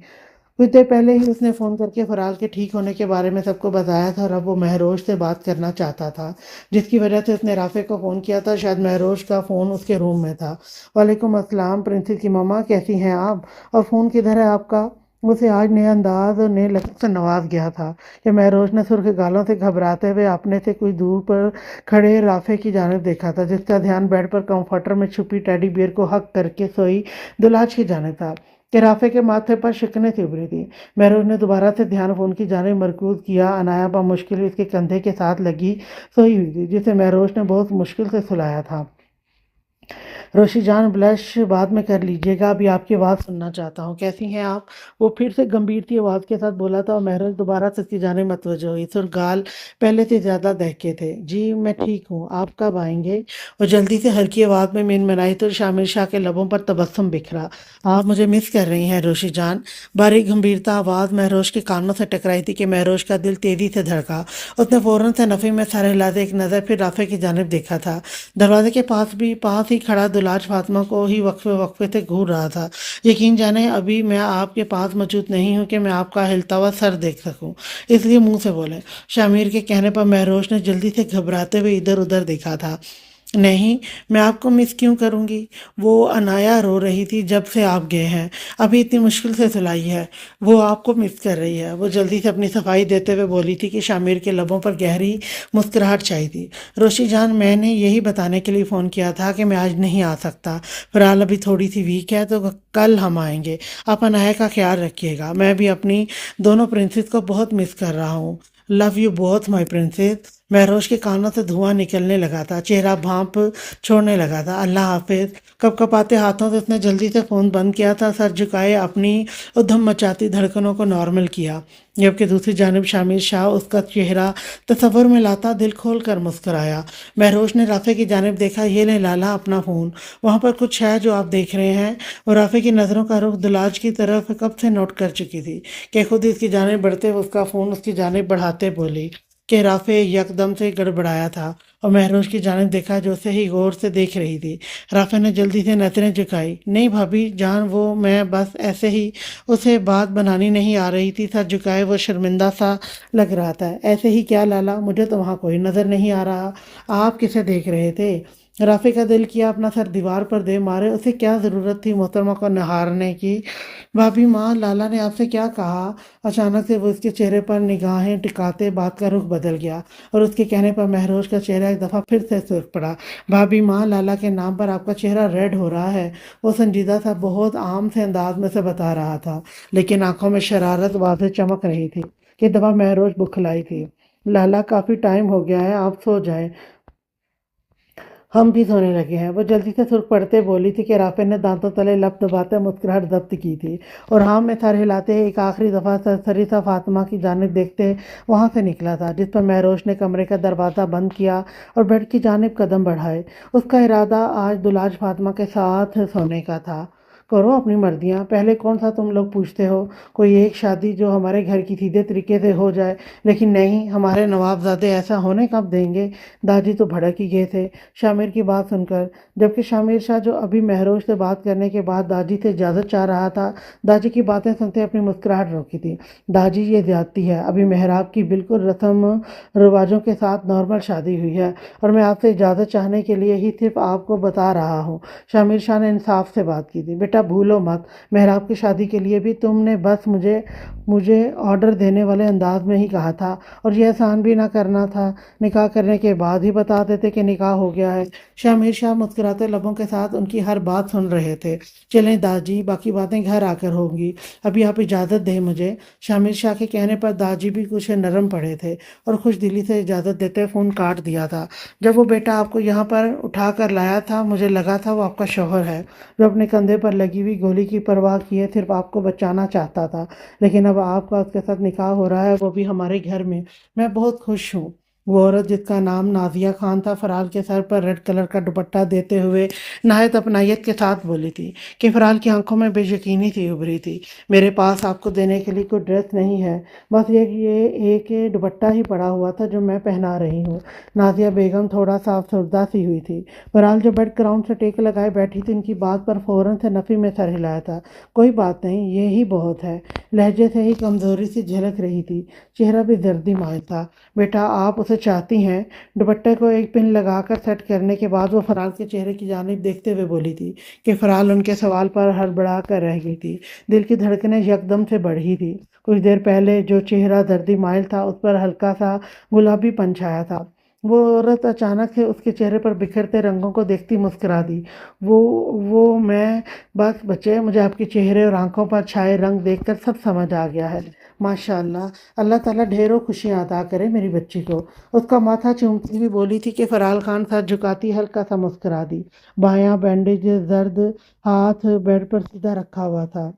کچھ دیر پہلے ہی اس نے فون کر کے فرال کے ٹھیک ہونے کے بارے میں سب کو بتایا تھا، اور اب وہ مہروش سے بات کرنا چاہتا تھا، جس کی وجہ سے اس نے رافع کو فون کیا تھا۔ شاید مہروش کا فون اس کے روم میں تھا۔ وعلیکم السلام پرنسس کی ماما، کیسی ہیں آپ؟ اور فون کدھر ہے آپ کا؟ اسے آج نئے انداز اور نئے لطف سے نواز گیا تھا کہ مہروش نے سرخ گالوں سے گھبراتے ہوئے اپنے سے کچھ دور پر کھڑے رافع کی جانب دیکھا تھا، جس کا دھیان بیڈ پر کمفرٹر میں چھپی ٹیڈی بیئر کو حق کر کے سوئی دلاج کی جانب تھا کہ رافع کے ماتھے پر شکنیں سی ابھری تھی۔ مہروش نے دوبارہ سے دھیان فون کی جانب مرکوز کیا۔ عنایا بمشکل اس کے کندھے کے ساتھ لگی سوئی ہوئی تھی، جسے مہروش نے بہت مشکل سے سلایا تھا۔ روشی جان، بلش بعد میں کر لیجیے گا، ابھی آپ کی آواز سننا چاہتا ہوں۔ کیسی ہیں آپ؟ وہ پھر سے گمبھیر سی آواز کے ساتھ بولا تھا، اور مہروش دوبارہ سے اس کی جانب متوجہ ہوئی۔ سرگال پہلے سے زیادہ دہکے تھے۔ جی میں ٹھیک ہوں، آپ کب آئیں گے؟ وہ جلدی سے ہلکی آواز میں منمنائی تو شامر شاہ کے لبوں پر تبسم بکھرا۔ آپ مجھے مس کر رہی ہیں روشی جان؟ باریک گمبھیرتا آواز مہروش کے کانوں سے ٹکرائی تھی کہ مہروش کا دل تیزی سے دھڑکا۔ اس نے فوراً سے نفی میں سر ہلاتے ایک نظر پھر رافع کی جانب دیکھا تھا۔ دروازے کے پاس ہی کھڑا دلاج فاطمہ کو ہی وقفے سے گھور رہا تھا۔ یقین جانیں ابھی میں آپ کے پاس موجود نہیں ہوں کہ میں آپ کا ہلتا ہوا سر دیکھ سکوں، اس لیے منہ سے بولیں۔ شامر کے کہنے پر مہروش نے جلدی سے گھبراتے ہوئے ادھر ادھر دیکھا تھا۔ نہیں، میں آپ کو مس کیوں کروں گی؟ وہ عنایا رو رہی تھی جب سے آپ گئے ہیں، ابھی اتنی مشکل سے سلائی ہے، وہ آپ کو مس کر رہی ہے۔ وہ جلدی سے اپنی صفائی دیتے ہوئے بولی تھی کہ شامر کے لبوں پر گہری مسکراہٹ چھائی تھی۔ روشی جان، میں نے یہی بتانے کے لیے فون کیا تھا کہ میں آج نہیں آ سکتا، فرال ابھی تھوڑی سی ویک ہے، تو کل ہم آئیں گے۔ آپ عنایا کا خیال رکھیے گا، میں بھی اپنی دونوں پرنسس کو بہت مس کر رہا ہوں۔ Love you both my princess. Mehroz के कानों से धुआं निकलने लगा था, चेहरा भाप छोड़ने लगा था। अल्लाह हाफिज। कपकपाते हाथों से उसने जल्दी से फ़ोन बंद किया था, सर झुकाए अपनी उधम मचाती धड़कनों को नॉर्मल किया। जबकि दूसरी जानिब शामिर शाह उसका चेहरा तस्वुर में लाता दिल खोल कर मुस्कुराया। महरोज ने राफे की जानिब देखा। ये ले लाला अपना फ़ोन, वहाँ पर कुछ है जो आप देख रहे हैं। और राफे की नज़रों का रुख दुलाज की तरफ कब से नोट कर चुकी थी कि खुद इसकी जानिब बढ़ते हुए उसका फ़ोन उसकी जानिब बढ़ाते बोली कि राफे यकदम से गड़बड़ाया था और महरोज की जानिब देखा जो उसे ही गौर से देख रही थी। राफे ने जल्दी से नजरें झुकाई। नहीं भाभी जान, वो मैं बस ऐसे ही उसे बात बनानी नहीं आ रही थी। सर झुकाए वो शर्मिंदा सा लग रहा था। ऐसे ही क्या लाला, मुझे तो वहाँ कोई नज़र नहीं आ रहा। आप किसे देख रहे थे? राफे का दिल किया अपना सर दीवार पर दे मारे। उसे क्या ज़रूरत थी मोहतरमा को निहारने की। भाभी माँ, लाला ने आपसे क्या कहा? अचानक से वो उसके चेहरे पर निगाहें टिकाते बात का रुख बदल गया और उसके कहने पर महरोज का चेहरा एक दफ़ा फिर से सुर्ख पड़ा। भाभी माँ, लाला के नाम पर आपका चेहरा रेड हो रहा है। वो संजीदा सा बहुत आम से अंदाज में से बता रहा था, लेकिन आंखों में शरारत वाज़ेह चमक रही थी कि दफ़ा महरोज बुखलाई थी। लाला, काफ़ी टाइम हो गया है, आप सो जाएं, हम भी सोने लगे हैं। वो जल्दी से सुर्ख पड़ते बोली थी कि राफे ने दांतों तले लब दबाते मुस्कुराहट जब्त की थी और हाँ में सर हिलाते एक आखिरी दफ़ा सरसरी सा फातिमा की जानिब देखते वहाँ से निकला था, जिस पर महरोज ने कमरे का दरवाज़ा बंद किया और बेड की जानिब कदम बढ़ाए। उसका इरादा आज दुलाज फातिमा के साथ सोने का था। करो अपनी मर्जियाँ, पहले कौन सा तुम लोग पूछते हो? कोई एक शादी जो हमारे घर की सीधे तरीके से हो जाए, लेकिन नहीं, हमारे नवाबजादे ऐसा होने कब देंगे? दादी तो भड़क ही गए थे शामिर की बात सुनकर, जबकि शामिर शाह जो अभी महरोज से बात करने के बाद दादी से इजाज़त चाह रहा था, दादी की बातें सुनते अपनी मुस्कुराहट रोकी थी। दादी, ये ज्यादती है। अभी मेहराब की बिल्कुल रस्म रिवाजों के साथ नॉर्मल शादी हुई है और मैं आपसे इजाज़त चाहने के लिए ही सिर्फ आपको बता रहा हूँ। शामिर शाह ने इंसाफ से बात की थी। बेटा भूलो मत, मेहराब की शादी के लिए भी तुमने बस मुझे मुझे ऑर्डर देने वाले अंदाज में ही कहा था और ये एहसान भी ना करना था, निकाह करने के बाद ही बता देते कि निकाह हो गया है। शामिर शाह मुस्कुराते लबों के साथ उनकी हर बात सुन रहे थे। चलें दादी, बाकी बातें घर आकर होंगी, अभी आप इजाज़त दें मुझे। शामिर शाह के कहने पर दादी भी कुछ नरम पड़े थे और खुश दिली से इजाज़त देते फ़ोन काट दिया था। जब वो बेटा आपको यहाँ पर उठा कर लाया था, मुझे लगा था वो आपका शौहर है जो अपने कंधे पर लगी हुई गोली की परवाह किए सिर्फ आपको बचाना चाहता था, लेकिन अब आपका उसके साथ निकाह हो रहा है, वो भी हमारे घर में। मैं बहुत खुश हूँ। वो औरत जिसका नाम नाजिया खान था फराल के सर पर रेड कलर का दुपट्टा देते हुए नहायत अपनायत के साथ बोली थी कि फराल की आंखों में बेयकीनी सी उभरी थी। मेरे पास आपको देने के लिए कोई ड्रेस नहीं है, बस ये एक दुपट्टा ही पड़ा हुआ था जो मैं पहना रही हूँ। नाजिया बेगम थोड़ा सा अफसरदा सी हुई थी। फराल जो बेड ग्राउंड से टेक लगाए बैठी थी, इनकी बात पर फौरन से नफ़ी में सर हिलाया था। कोई बात नहीं, ये ही बहुत है। लहजे से ही कमज़ोरी सी झलक रही थी, चेहरा भी जर्दी मायल था। बेटा आप उसे चाहती हैं? दुपट्टे को एक पिन लगाकर सेट करने के बाद वो फराल के चेहरे की जानिब देखते हुए बोली थी कि फराल उनके सवाल पर हड़बड़ा कर रह गई थी। दिल की धड़कनें यकदम से बढ़ी थी। कुछ देर पहले जो चेहरा दर्दी माइल था उस पर हल्का सा गुलाबीपन छाया था। वो औरत अचानक से उसके चेहरे पर बिखरते रंगों को देखती मुस्कुरा दी। वो वो मैं बस बच्चे, मुझे आपके चेहरे और आंखों पर छाए रंग देखकर सब समझ आ गया है। माशाल्लाह, अल्लाह ताला ढेरों खुशियाँ अता करे मेरी बच्ची को। उसका माथा चूमती हुई बोली थी कि फराल खान सर झुकाती हल्का सा मुस्कुरा दी। बायां बैंडेज जर्द हाथ बेड पर सीधा रखा हुआ था।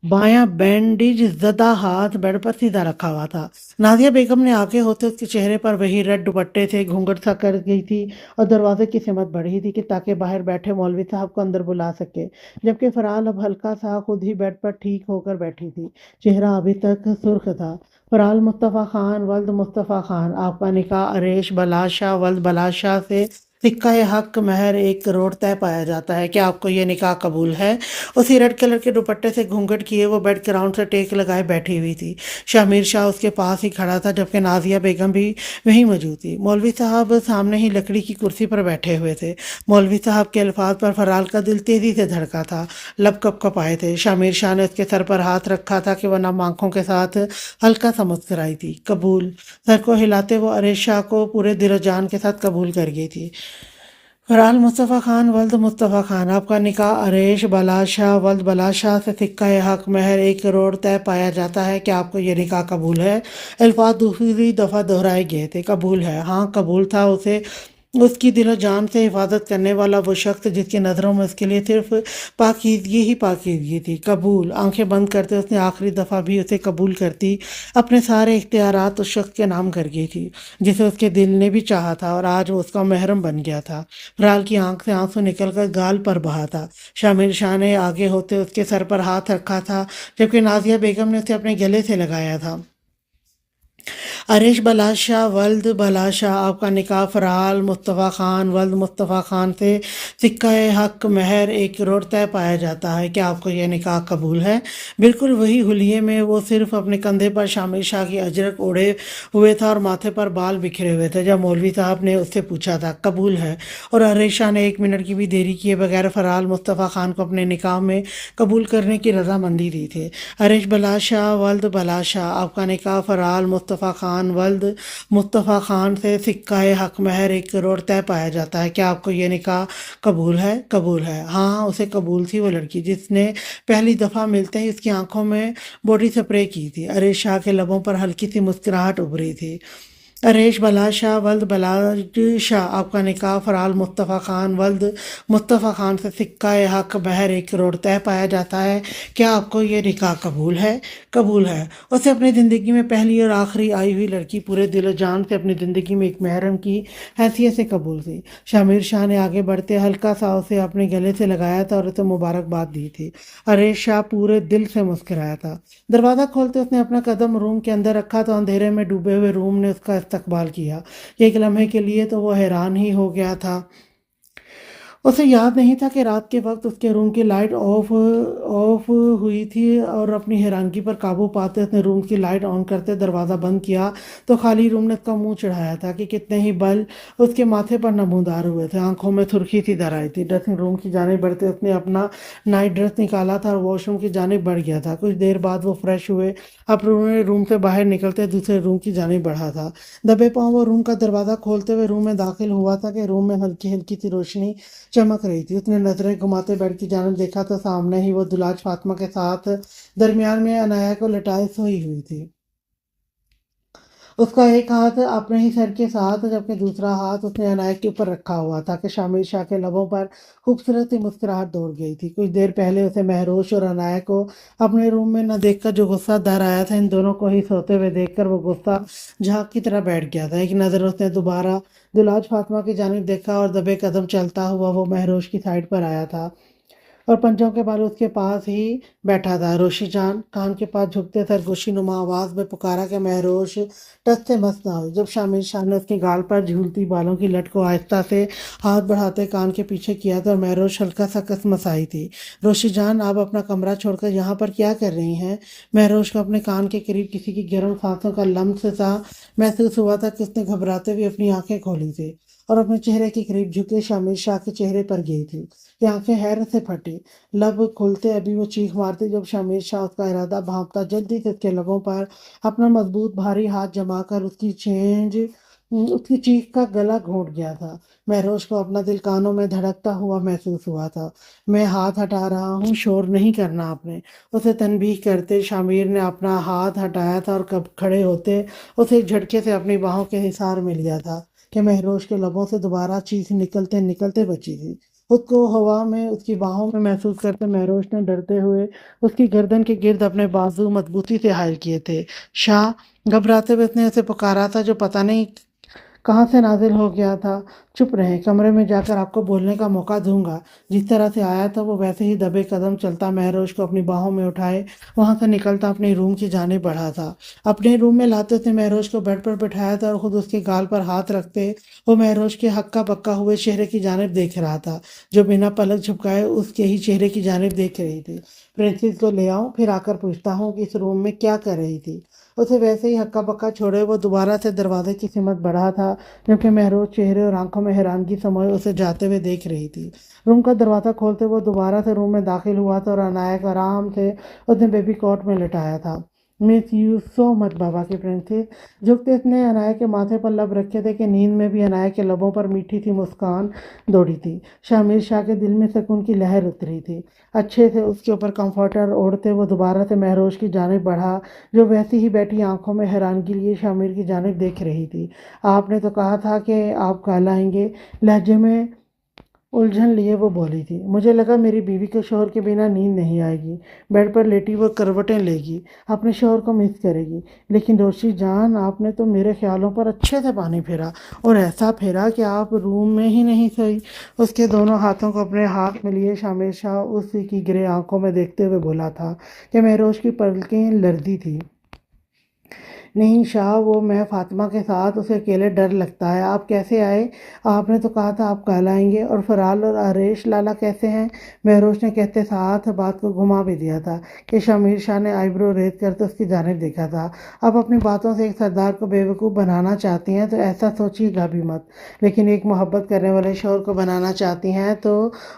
बायां बैंडेज ज़दा हाथ बेड पर सीधा रखा हुआ था। नाज़िया बेगम ने आगे होते उसके चेहरे पर वही रेड दुपट्टे से घूंघट सा कर गई थी और दरवाजे की सिमत बढ़ी थी कि ताकि बाहर बैठे मौलवी साहब को अंदर बुला सके, जबकि फराल अब हल्का सा खुद ही बेड पर ठीक होकर बैठी थी। चेहरा अभी तक सुर्ख था। फराल मुस्तफ़ा खान वल्द मुस्तफ़ा खान, आपका निकाह अरेश बलाशाह वल्द बलाशाह से सिक्का हक महर 1 करोड़ तय पाया जाता है। क्या आपको ये निकाह कबूल है? उसी रेड कलर के दुपट्टे से घूंघट किए वो बेड ग्राउंड से टेक लगाए बैठी हुई थी। शामिर शाह उसके पास ही खड़ा था, जबकि नाजिया बेगम भी वहीं मौजूद थी। मौलवी साहब सामने ही लकड़ी की कुर्सी पर बैठे हुए थे। मौलवी साहब के अल्फाज पर फराल का दिल तेजी से धड़का था। लब कँपाए थे। शामिर शाह ने उसके सर पर हाथ रखा था कि वह नम आंखों के साथ हल्का सा मुस्कुराई थी। कबूल। सर को हिलाते वो अरेश शाह को पूरे दिलो जान के साथ कबूल कर गई थी। फरहाल मुस्तफ़ा खान वल्द मुस्तफ़ा खान, आपका निकाह अरेश बलाशाह वल्द बलाशाह से सिक्का हक महर 1 करोड़ तय पाया जाता है। क्या आपको ये निकाह कबूल है? अल्फाज दूसरी दफ़ा दोहराए गए थे। कबूल है, हाँ कबूल था। उसे उसकी दिलो जान से हिफाजत करने वाला वो शख्स जिसकी नज़रों में उसके लिए सिर्फ पाकीज़गी ही पाकीज़गी थी। कबूल। आंखें बंद करते उसने आखिरी दफ़ा भी उसे कबूल करती। अपने सारे इख्तियारात उस शख्स के नाम कर गई थी जिसे उसके दिल ने भी चाहा था, और आज वो उसका महरम बन गया था। फरहाल की आंख से आंसू निकलकर गाल पर बहा था। शामिर शाह ने आगे होते उसके सर पर हाथ रखा था, जबकि नाजिया बेगम ने उसे अपने गले से लगाया था। अरेश बलाशाह वल्द बलाशाह, आपका निकाह फरहाल मुस्तफ़ा खान वल्द मुस्तफ़ा खान से सिक्का हक महर 1 करोड़ तय पाया जाता है। क्या आपको यह निकाह कबूल है? बिल्कुल वही हुलिये में वो सिर्फ अपने कंधे पर शामिर शाह की अजरक ओढ़े हुए था और माथे पर बाल बिखरे हुए थे जब मौलवी साहब ने उससे पूछा था कबूल है, और अरेश शाह ने 1 मिनट की भी देरी किए बगैर फरहाल मुस्तफ़ा खान को अपने निकाह में कबूल करने की रजामंदी दी थी। अरेश बलाशाह वल्द बलाशाह, आपका निकाह फरहाल मुस्तफ़ा खान वल्द मुस्तफ़ा खान से सिक्का हक महर 1 करोड़ तय पाया जाता है। क्या आपको ये निकाह कबूल है? कबूल है, हाँ उसे कबूल थी। वो लड़की जिसने पहली दफ़ा मिलते ही उसकी आंखों में बॉडी स्प्रे की थी। अरेश शाह के लबों पर हल्की सी मुस्कुराहट उभरी थी। अरेश बलाशाह वल्द बलाशाह, आपका निकाह फरहाल मुस्तफ़ा खान वल्द मुस्तफ़ा खान से सिक्का हक महर 1 करोड़ तय पाया जाता है। क्या आपको ये निकाह कबूल है? कबूल है। उसे अपनी ज़िंदगी में पहली और आखिरी आई हुई लड़की पूरे दिलो जान से अपनी ज़िंदगी में एक महरम की हैसियत से कबूल थी। शामिर शाह ने आगे बढ़ते हल्का सा उसे अपने गले से लगाया था और उसे मुबारकबाद दी थी। अरेश शाह पूरे दिल से मुस्कुराया था। दरवाज़ा खोलते उसने अपना कदम रूम के अंदर रखा तो अंधेरे में डूबे हुए रूम ने उसका इस्तकबाल किया। एक लम्हे के लिए तो वो हैरान ही हो गया था। उसे याद नहीं था कि रात के वक्त उसके रूम की लाइट ऑफ हुई थी, और अपनी हैरानगी पर काबू पाते उसने रूम की लाइट ऑन करते दरवाज़ा बंद किया तो खाली रूम ने उसका मुंह चढ़ाया था कि कितने ही बल उसके माथे पर नमूदार हुए थे। आंखों में सुर्खी सी दर आई थी। ड्रेसिंग रूम की जाने बढ़ते उसने अपना नाइट ड्रेस निकाला था और वॉशरूम की जाने बढ़ गया था। कुछ देर बाद वो फ्रेश हुए अपने रूम से बाहर निकलते दूसरे रूम की जाने बढ़ा था। दबे पाँव वो रूम का दरवाज़ा खोलते हुए रूम में दाखिल हुआ था कि रूम में हल्की हल्की सी रोशनी चमक रही थी। उसने नजरें घुमाते बेड की जानिब देखा तो सामने ही वो दुलाज फातिमा के साथ दरमियान में अनाया को लटाए सोई हुई थी। उसका एक हाथ अपने ही सर के साथ जबकि दूसरा हाथ उसने अनायक के ऊपर रखा हुआ था कि शामिर शाह के लबों पर खूबसूरत सी मुस्कुराहट दौड़ गई थी। कुछ देर पहले उसे महरोश और अनायक को अपने रूम में न देखकर जो गुस्सा दर आया था, इन दोनों को ही सोते हुए देखकर वो गुस्सा झाग की तरह बैठ गया था। एक नज़र उसने दोबारा दुलाज फातिमा की जानिब देखा और दबे कदम चलता हुआ वो महरोश की साइड पर आया था और पंजों के बाल उसके पास ही बैठा था। रोशी जान, कान के पास झुकते सरगोशी नुमा आवाज में पुकारा कि महरोश टस से मस ना हो। जब शामिर शाह ने उसके गाल पर झूलती बालों की लट को आहिस्ता से हाथ बढ़ाते कान के पीछे किया था और महरोश हल्का सा कसमसाई थी। रोशी जान, आप अपना कमरा छोड़कर यहाँ पर क्या कर रही हैं? महरोश को अपने कान के करीब किसी की गर्म सांसों का लम्स सा महसूस हुआ था कि उसने घबराते हुए अपनी आंखें खोली थी और अपने चेहरे के करीब झुके शामिर शाह के चेहरे पर गई थी कि आंखें हैरत से फटी। लब खुलते अभी वो चीख मारती जब शामिर शाह उसका इरादा भांपता जल्दी से उसके लबों पर अपना मजबूत भारी हाथ जमाकर उसकी चीख का गला घोंट गया था। महरोश को अपना दिल कानों में धड़कता हुआ महसूस हुआ था। मैं हाथ हटा रहा हूँ, शोर नहीं करना आपने, उसे तनबीह करते शामिर ने अपना हाथ हटाया था और कब खड़े होते उसे एक झटके से अपनी बाहों के हिसार मिल गया था कि महरोश के लबों से दोबारा चीख निकलते निकलते बची थी। खुद को हवा में उसकी बाहों में महसूस करते महरोश ने डरते हुए उसकी गर्दन के गिर्द अपने बाजू मजबूती से हायल किए थे। शाह, घबराते हुए उसने उसे पुकारा था जो पता नहीं कहाँ से नाजिल हो गया था। चुप रहे, कमरे में जाकर आपको बोलने का मौका दूंगा। जिस तरह से आया था वो वैसे ही दबे कदम चलता महरोश को अपनी बाहों में उठाए वहां से निकलता अपने रूम की जाने बढ़ा था। अपने रूम में लाते उसने महरोश को बेड पर बिठाया था और खुद उसके गाल पर हाथ रखते वो महरोश के हक्का बक्का हुए चेहरे की जानिब देख रहा था जो बिना पलक झपकाए उसके ही चेहरे की जानिब देख रही थी। प्रिंसेस को ले आऊं, फिर आकर पूछता हूँ कि इस रूम में क्या कर रही थी। उसे वैसे ही हक्का बक्का छोड़े वो दोबारा से दरवाजे की सिमत बढ़ा था जबकि महरोज चेहरे और आंखों में हैरानगी समाये उसे जाते हुए देख रही थी। रूम का दरवाज़ा खोलते वो दोबारा से रूम में दाखिल हुआ था और अनायक आराम से उसने बेबी कॉट में लिटाया था। मिस यू सो मच बाबा की प्रिंसेस। जुगतेश ने अनाया के माथे पर लब रखे थे कि नींद में भी अनाया के लबों पर मीठी सी मुस्कान दौड़ी थी। शामिर शाह के दिल में सुकून की लहर उतरी थी। अच्छे से उसके ऊपर कंफर्टर ओढ़ते वो दोबारा से महरोश की जानिब बढ़ा, जो वैसी ही बैठी आंखों में हैरानगी लिए शामिर की जानिब देख रही थी। आपने तो कहा था कि आप कल आएंगे, लहजे में उलझन लिए वो बोली थी। मुझे लगा मेरी बीवी के शोहर के बिना नींद नहीं आएगी। बेड पर लेटी वो करवटें लेगी, अपने शोहर को मिस करेगी। लेकिन रोशी जान, आपने तो मेरे ख्यालों पर अच्छे से पानी फेरा, और ऐसा फेरा कि आप रूम में ही नहीं सोई। उसके दोनों हाथों को अपने हाथ में लिए शामिर शाह उसी की ग्रे आंखों में देखते हुए बोला था कि महरोश की पलकें लर्जी थी। नहीं शाह, वो मैं फातिमा के साथ, उसे अकेले डर लगता है। आप कैसे आए? आपने तो कहा था आप कल आएंगे। और फराल और आरेश लाला कैसे हैं? महरोश ने कहते साथ बात को घुमा भी दिया था कि शमीर शाह ने आईब्रो रेत करते उसकी जानिब देखा था। आप अपनी बातों से एक सरदार को बेवकूफ़ बनाना चाहती हैं तो ऐसा सोचिएगा भी मत, लेकिन एक मोहब्बत करने वाले शोहर को बनाना चाहती हैं तो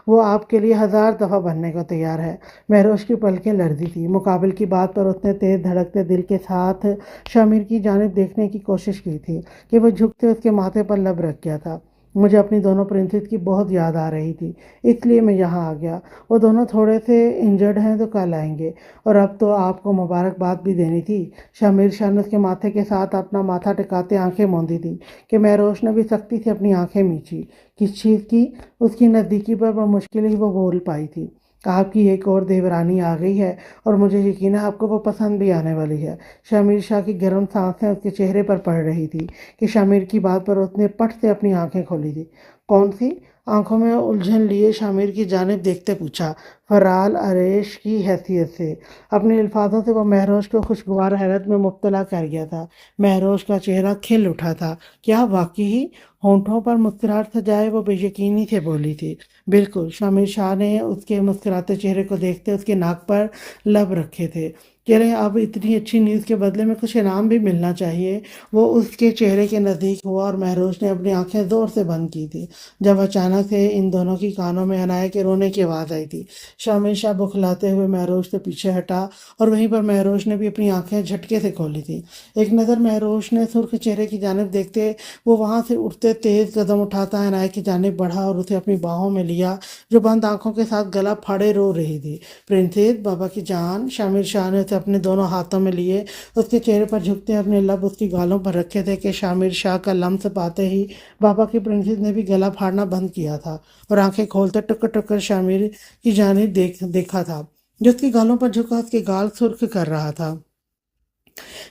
वो आपके लिए 1000 दफ़ा बनने को तैयार है। महरोश की पलकें लर्जी थी। मुकाबिल की बात पर उसने तेज़ धड़कते दिल के साथ शामिर की जानिब देखने की कोशिश की थी कि वो झुकते उसके माथे पर लब रख गया था। मुझे अपनी दोनों प्रिंसेस की बहुत याद आ रही थी, इसलिए मैं यहाँ आ गया। वो दोनों थोड़े से इंजर्ड हैं तो कल आएंगे, और अब तो आपको मुबारकबाद भी देनी थी। शामिर शाह ने उसके माथे के साथ अपना माथा टिकाते आंखें मूंदी थी कि महरोश ने भी सख्ती से अपनी आंखें मींची। किस चीज़ की? उसकी नज़दीकी पर वह मुश्किल ही वो बोल पाई थी। आपकी एक और देवरानी आ गई है, और मुझे यकीन है आपको वो पसंद भी आने वाली है। शामिर शाह की गर्म सांसें उसके चेहरे पर पड़ रही थी कि शामिर की बात पर उसने पट से अपनी आंखें खोली थी। कौन सी? आंखों में उलझन लिए शामिर की जानिब देखते पूछा, फराल अरेश की हैसियत से। अपने अल्फाजों से वो महरोश को खुशगवार हैरत में मुब्तला कर गया था। महरोश का चेहरा खिल उठा था। क्या वाकई? होंठों पर मुस्कुराहट सजाए वो बेयकीनी से बोली थी। बिल्कुल। शामिर शाह ने उसके मुस्कुराते चेहरे को देखते उसके नाक पर लब रखे थे। कह रहे अब इतनी अच्छी न्यूज़ के बदले में कुछ इनाम भी मिलना चाहिए। वो उसके चेहरे के नज़दीक हुआ और महरोश ने अपनी आंखें ज़ोर से बंद की थी, जब अचानक से इन दोनों की कानों में अनाया के रोने की आवाज़ आई थी। शामिर शाह बुखलाते हुए महरोश से पीछे हटा, और वहीं पर महरोश ने भी अपनी आंखें झटके से खोली थी। एक नज़र महरोश ने सुर्ख चेहरे की जानिब देखते वो वहाँ से उठते तेज़ कदम उठाता अनाया की जानिब बढ़ा और उसे अपनी बाहों में लिया, जो बंद आंखों के साथ गला फाड़े रो रही थी। प्रिंसेस बाबा की जान। शामिर शाह ने उसे अपने दोनों हाथों में लिए उसके चेहरे पर झुकते अपने लब उसकी गालों पर रखे थे कि शामिर शाह का लम्स पाते ही बाबा की प्रिंसेस ने भी गला फाड़ना बंद किया था और आंखें खोलते टुकर टुकर शामिर की जानिब देखा था, जो उसकी गालों पर झुका उसके गाल सुर्ख कर रहा था।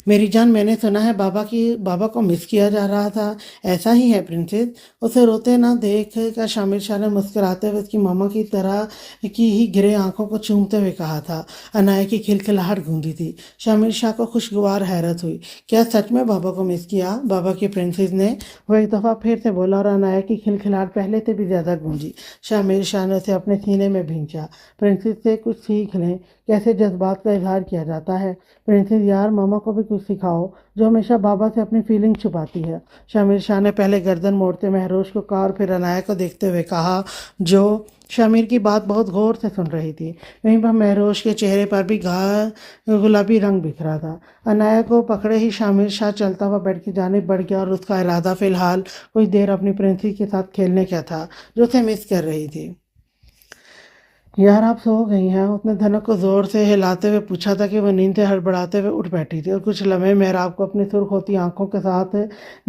मेरी जान, मैंने सुना है बाबा को मिस किया जा रहा था। ऐसा ही है प्रिंसेस? उसे रोते ना देख कर शामिर शाह ने मुस्कुराते हुए उसकी मामा की तरह की ही ग्रे आंखों को चूमते हुए कहा था। अनाया की खिलखिलाहट गूंजी थी। शामिर शाह को खुशगवार हैरत हुई। क्या सच में बाबा को मिस किया? बाबा की प्रिंसेस ने वो एक दफ़ा फिर से बोला, और अनाया की खिलखिलाहट पहले से भी ज़्यादा गूंजी। शामिर शाह ने उसे अपने सीने में भींचा। प्रिंसेस से कुछ सीख लें, कैसे जज्बात का इजहार किया जाता है। प्रिंसेस यार, मामा को भी कुछ सिखाओ, जो हमेशा बाबा से अपनी फीलिंग छुपाती है। शामिर शाह ने पहले गर्दन मोड़ते महरोश को कहा और फिर अनाया को देखते हुए कहा, जो शामिर की बात बहुत गौर से सुन रही थी। वहीं पर महरोश के चेहरे पर भी गुलाबी रंग बिखरा था। अनाया को पकड़े ही शामिर शाह चलता हुआ बेड की जानिब बढ़ गया, और उसका इरादा फिलहाल कुछ देर अपनी प्रिंसेस के साथ खेलने का था, जो उसे मिस कर रही थी। यार, आप सो गई हैं? उसने धनक को जोर से हिलाते हुए पूछा था कि वह नींद से हड़बड़ाते हुए उठ बैठी थी और कुछ लम्हे मेहराब को अपनी सुर्ख होती आंखों के साथ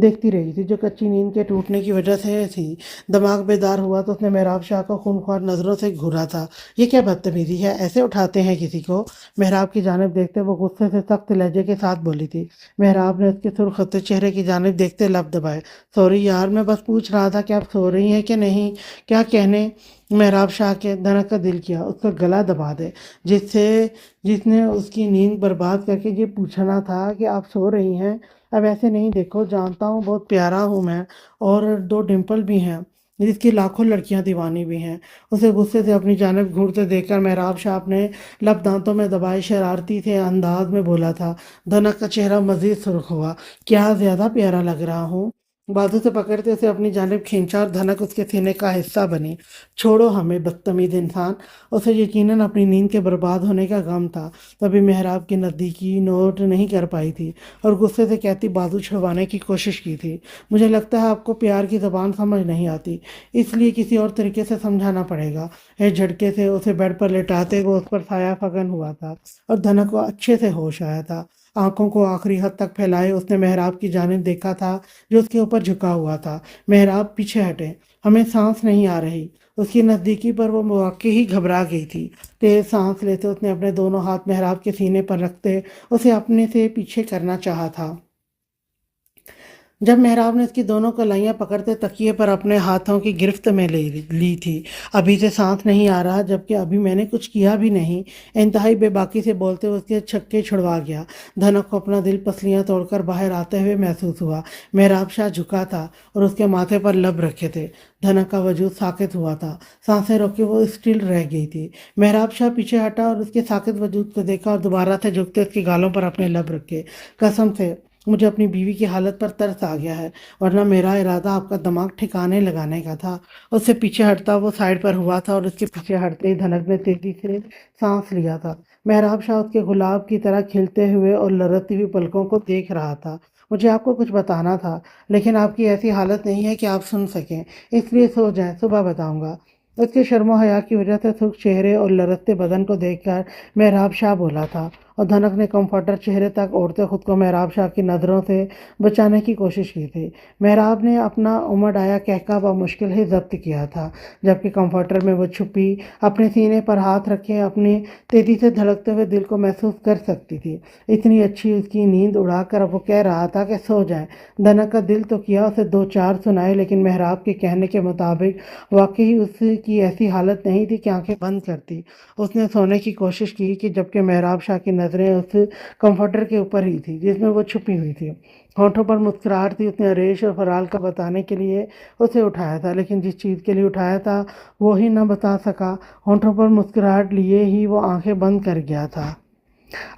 देखती रही थी, जो कच्ची नींद के टूटने की वजह से थी। दिमाग बेदार हुआ तो उसने मेहराब शाह को खूनख्वार नज़रों से घूरा था। ये क्या बदतमीजी है? ऐसे उठाते हैं किसी को? मेहराब की जानिब देखते वो गुस्से से सख्त लहजे के साथ बोली थी। मेहराब ने उसके सुर्ख होते चेहरे की जानिब देखते लब दबाए। सॉरी यार, मैं बस पूछ रहा था कि आप सो रही हैं कि नहीं। क्या कहने? मेहराब शाह के धनक का दिल किया उसका गला दबा दे, जिससे जिसने उसकी नींद बर्बाद करके ये पूछना था कि आप सो रही हैं। अब ऐसे नहीं, देखो जानता हूँ बहुत प्यारा हूँ मैं, और 2 डिम्पल भी हैं जिसकी लाखों लड़कियां दीवानी भी हैं। उसे गुस्से से अपनी जानिब घूरते देखकर मेहराब शाह अपने लब दांतों में दबाए शरारती से अंदाज में बोला था। धनक का चेहरा मजीद सुर्ख हुआ। क्या ज़्यादा प्यारा लग रहा हूँ? बाजू से पकड़ते उसे अपनी जानिब खींचा और धनक उसके सीने का हिस्सा बनी। छोड़ो हमें बदतमीज इंसान। उसे यकीनन अपनी नींद के बर्बाद होने का गम था, तभी मेहराब की नज़दीकी नोट नहीं कर पाई थी और गुस्से से कहती बाजू छुड़वाने की कोशिश की थी। मुझे लगता है आपको प्यार की ज़बान समझ नहीं आती, इसलिए किसी और तरीके से समझाना पड़ेगा। एक झटके से उसे बेड पर लेटाते वो उस पर साया फगन हुआ था और धनक को अच्छे से होश आया था। आंखों को आखिरी हद तक फैलाए उसने मेहराब की जानिब देखा था जो उसके ऊपर झुका हुआ था। मेहराब पीछे हटे। हमें सांस नहीं आ रही। उसकी नज़दीकी पर वो वाकई ही घबरा गई थी। तेज सांस लेते उसने अपने दोनों हाथ मेहराब के सीने पर रखते उसे अपने से पीछे करना चाहा था। जब मेहराब ने उसकी दोनों कलाइयाँ पकड़ते तकिए पर अपने हाथों की गिरफ्त में ले ली थी। अभी से सांस नहीं आ रहा, जबकि अभी मैंने कुछ किया भी नहीं। इंतहाई बेबाकी से बोलते हुए उसके छक्के छुड़वा गया। धनक को अपना दिल पसलियाँ तोड़कर बाहर आते हुए महसूस हुआ। मेहराब शाह झुका था और उसके माथे पर लब रखे थे। धनक का वजूद साकित हुआ था। सांसें रोके वो स्टिल रह गई थी। मेहराब शाह पीछे हटा और उसके साकित वजूद को देखा और दोबारा से झुकते उसके गालों पर अपने लब रखे। कसम से मुझे अपनी बीवी की हालत पर तरस आ गया है, वरना मेरा इरादा आपका दिमाग ठिकाने लगाने का था। उससे पीछे हटता वो साइड पर हुआ था और उसके पीछे हटते ही धनक ने तेजी से सांस लिया था। मेहराब शाह उसके गुलाब की तरह खिलते हुए और लड़ती हुई पलकों को देख रहा था। मुझे आपको कुछ बताना था, लेकिन आपकी ऐसी हालत नहीं है कि आप सुन सकें, इसलिए सो जाएं, सुबह बताऊंगा। उसके शर्मो हया की वजह से सूख चेहरे और लरसते बदन को देखकर मेहराब शाह बोला था और धनक ने कंफर्टर चेहरे तक ओढ़ते खुद को मेहराब शाह की नज़रों से बचाने की कोशिश की थी। मेहराब ने अपना उमड़ आया कहका मुश्किल ही जब्त किया था, जबकि कंफर्टर में वो छुपी अपने सीने पर हाथ रखे अपने तेजी से धड़कते हुए दिल को महसूस कर सकती थी। इतनी अच्छी उसकी नींद उड़ाकर अब वो कह रहा था कि सो जाए। धनक का दिल तो किया उसे दो चार सुनाए, लेकिन मेहराब के कहने के मुताबिक वाकई उसकी ऐसी हालत नहीं थी कि आंखें बंद करती। उसने सोने की कोशिश की कि जबकि मेहराब शाह की नज़रें उस कंफर्टर के ऊपर ही थी जिसमें वो छुपी हुई थी। होठों पर मुस्कुराहट थी। उसने अरेश और फराल का बताने के लिए उसे उठाया था, लेकिन जिस चीज़ के लिए उठाया था वो ही न बता सका। होठों पर मुस्कुराहट लिए ही वो आंखें बंद कर गया था।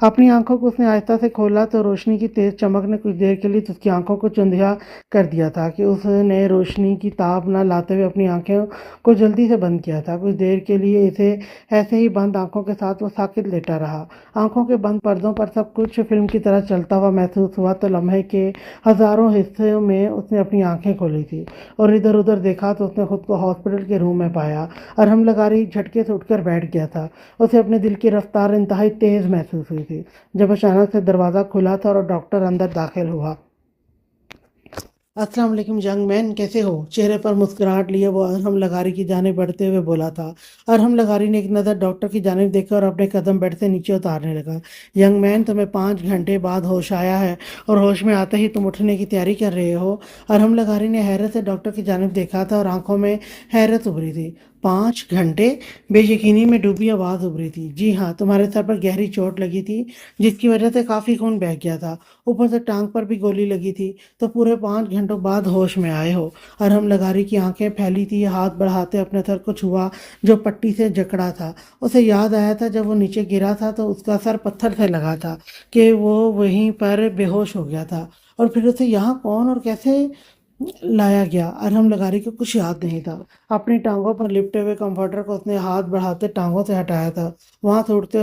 अपनी आंखों को उसने आहिस्ता से खोला तो रोशनी की तेज चमक ने कुछ देर के लिए उसकी आंखों को चुंधिया कर दिया था कि उसने रोशनी की ताप न लाते हुए अपनी आंखें को जल्दी से बंद किया था। कुछ देर के लिए इसे ऐसे ही बंद आंखों के साथ वो साकित लेटा रहा। आंखों के बंद पर्दों पर सब कुछ फिल्म की तरह चलता हुआ महसूस हुआ तो लम्हे के हजारों हिस्सों में उसने अपनी आंखें खोली थी और इधर उधर देखा तो उसने खुद को हॉस्पिटल के रूम में पाया। अरहम लगारी झटके से उठकर बैठ गया था। उसे अपने दिल की रफ्तार इंतहाई तेज महसूस हुई थी जब अचानक से दरवाज़ा खुला था और डॉक्टर अंदर दाखिल हुआ। अस्सलाम वालेकुम यंग मैन, कैसे हो? चेहरे पर मुस्कुराहट लिए वो अरहम लगारी की जानिब बढ़ते हुए बोला था। अरहम लगारी ने एक नज़र डॉक्टर की जानिब देखा और अपने कदम बेड से नीचे उतारने लगा। यंग मैन, तुम्हें 5 घंटे बाद होश आया है और होश में आते ही तुम उठने की तैयारी कर रहे हो। अरहम लगारी ने हैरत से डॉक्टर की जानिब देखा था और आंखों में हैरत उभरी थी। 5 घंटे? बेयकीनी में डूबी आवाज़ उभरी थी। जी हाँ, तुम्हारे सर पर गहरी चोट लगी थी जिसकी वजह से काफ़ी खून बह गया था। ऊपर से टांग पर भी गोली लगी थी, तो पूरे 5 घंटों बाद होश में आए हो। अरहम लगारी की आंखें फैली थी, हाथ बढ़ाते अपने सर को छुआ जो पट्टी से जकड़ा था। उसे याद आया था जब वो नीचे गिरा था तो उसका सर पत्थर से लगा था कि वो वहीं पर बेहोश हो गया था। और फिर उसे यहाँ कौन और कैसे लाया गया? अरहम लगारी को कुछ याद नहीं था। अपनी टांगों पर लिपटे हुए कंफर्टर को उसने हाथ बढ़ाते टांगों से हटाया था। वहां से उठते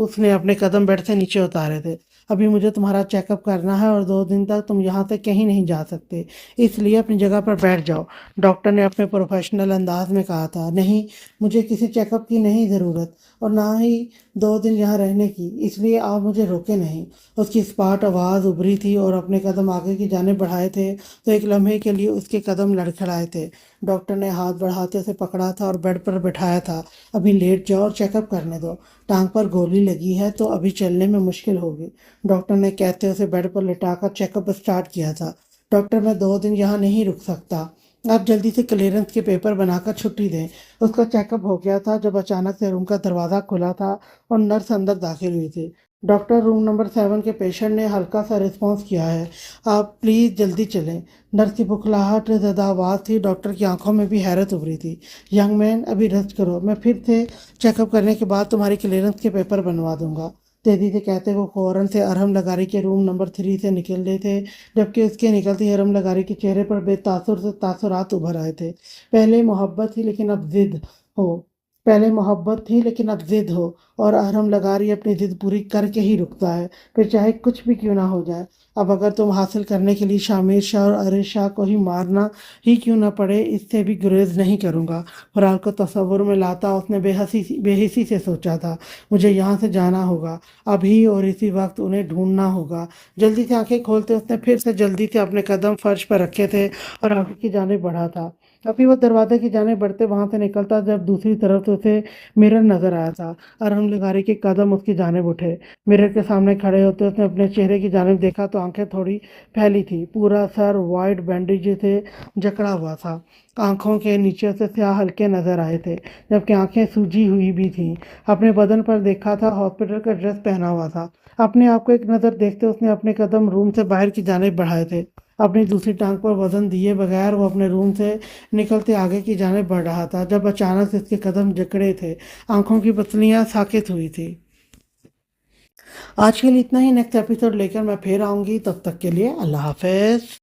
उसने अपने कदम बेड से नीचे उतारे थे। अभी मुझे तुम्हारा चेकअप करना है और 2 दिन तक तुम यहाँ से कहीं नहीं जा सकते, इसलिए अपनी जगह पर बैठ जाओ, डॉक्टर ने अपने प्रोफेशनल अंदाज में कहा था। नहीं, मुझे किसी चेकअप की नहीं ज़रूरत और ना ही 2 दिन यहाँ रहने की, इसलिए आप मुझे रोके नहीं। उसकी स्पाट आवाज़ उभरी थी और अपने कदम आगे की जाने बढ़ाए थे तो एक लम्हे के लिए उसके कदम लड़खड़ाए थे। डॉक्टर ने हाथ बढ़ाते उसे पकड़ा था और बेड पर बिठाया था। अभी लेट जाओ और चेकअप करने दो। टांग पर गोली लगी है तो अभी चलने में मुश्किल होगी, डॉक्टर ने कहते उसे बेड पर लिटाकर चेकअप स्टार्ट किया था। डॉक्टर, मैं 2 दिन यहाँ नहीं रुक सकता, आप जल्दी से क्लियरेंस के पेपर बनाकर छुट्टी दें। उसका चेकअप हो गया था जब अचानक से रूम का दरवाज़ा खुला था और नर्स अंदर दाखिल हुई थी। डॉक्टर, रूम नंबर 7 के पेशेंट ने हल्का सा रिस्पॉन्स किया है, आप प्लीज़ जल्दी चलें। नर्स की बुखलाहट ज़्यादा आवाज़ थी। डॉक्टर की आंखों में भी हैरत उभरी थी। यंग मैन, अभी रेस्ट करो, मैं फिर से चेकअप करने के बाद तुम्हारी क्लियरेंस के पेपर बनवा दूंगा। तेजी से कहते वो फौरन से अरहम लगारी के रूम नंबर 3 से निकल रहे थे, जबकि उसके निकलते ही अरहम लगारी के चेहरे पर बेतासुर से तासुरात उभर आए थे। पहले मोहब्बत थी लेकिन अब जिद हो पहले मोहब्बत थी लेकिन अब जिद हो, और अरहम लगारी अपनी जिद पूरी करके ही रुकता है, फिर चाहे कुछ भी क्यों ना हो जाए। अब अगर तुम हासिल करने के लिए शामिर शाह और अरिश शाह को ही मारना ही क्यों ना पड़े, इससे भी गुरेज नहीं करूँगा। फरार को तस्वुर में लाता उसने बेहिसी से सोचा था, मुझे यहाँ से जाना होगा, अभी और इसी वक्त उन्हें ढूंढना होगा। जल्दी से आंखें खोलते उसने फिर से जल्दी से अपने कदम फर्श पर रखे थे और आगे की जाने बढ़ा था। अभी वो दरवाजे की जाने बढ़ते वहां से निकलता जब दूसरी तरफ से उसे मिरर नजर आया था। अरहम लगारी के कदम उसकी जानिब उठे। मिरर के सामने खड़े होते उसने अपने चेहरे की जानिब देखा तो आंखें थोड़ी फैली थी, पूरा सर वाइट बैंडेज से जकड़ा हुआ था, आंखों के नीचे से स्याह हल्के नजर आए थे, जबकि आंखें सूजी हुई भी थीं। अपने बदन पर देखा था, हॉस्पिटल का ड्रेस पहना हुआ था। अपने आप को एक नज़र देखते उसने अपने कदम रूम से बाहर की जानिब बढ़ाए थे। अपनी दूसरी टांग पर वजन दिए बगैर वो अपने रूम से निकलते आगे की जानिब बढ़ रहा था, जब अचानक से इसके कदम जकड़े थे, आंखों की पतलियां साकित हुई थी। आज के लिए इतना ही। नेक्स्ट एपिसोड लेकर मैं फिर आऊंगी, तब तक के लिए अल्लाह हाफिज।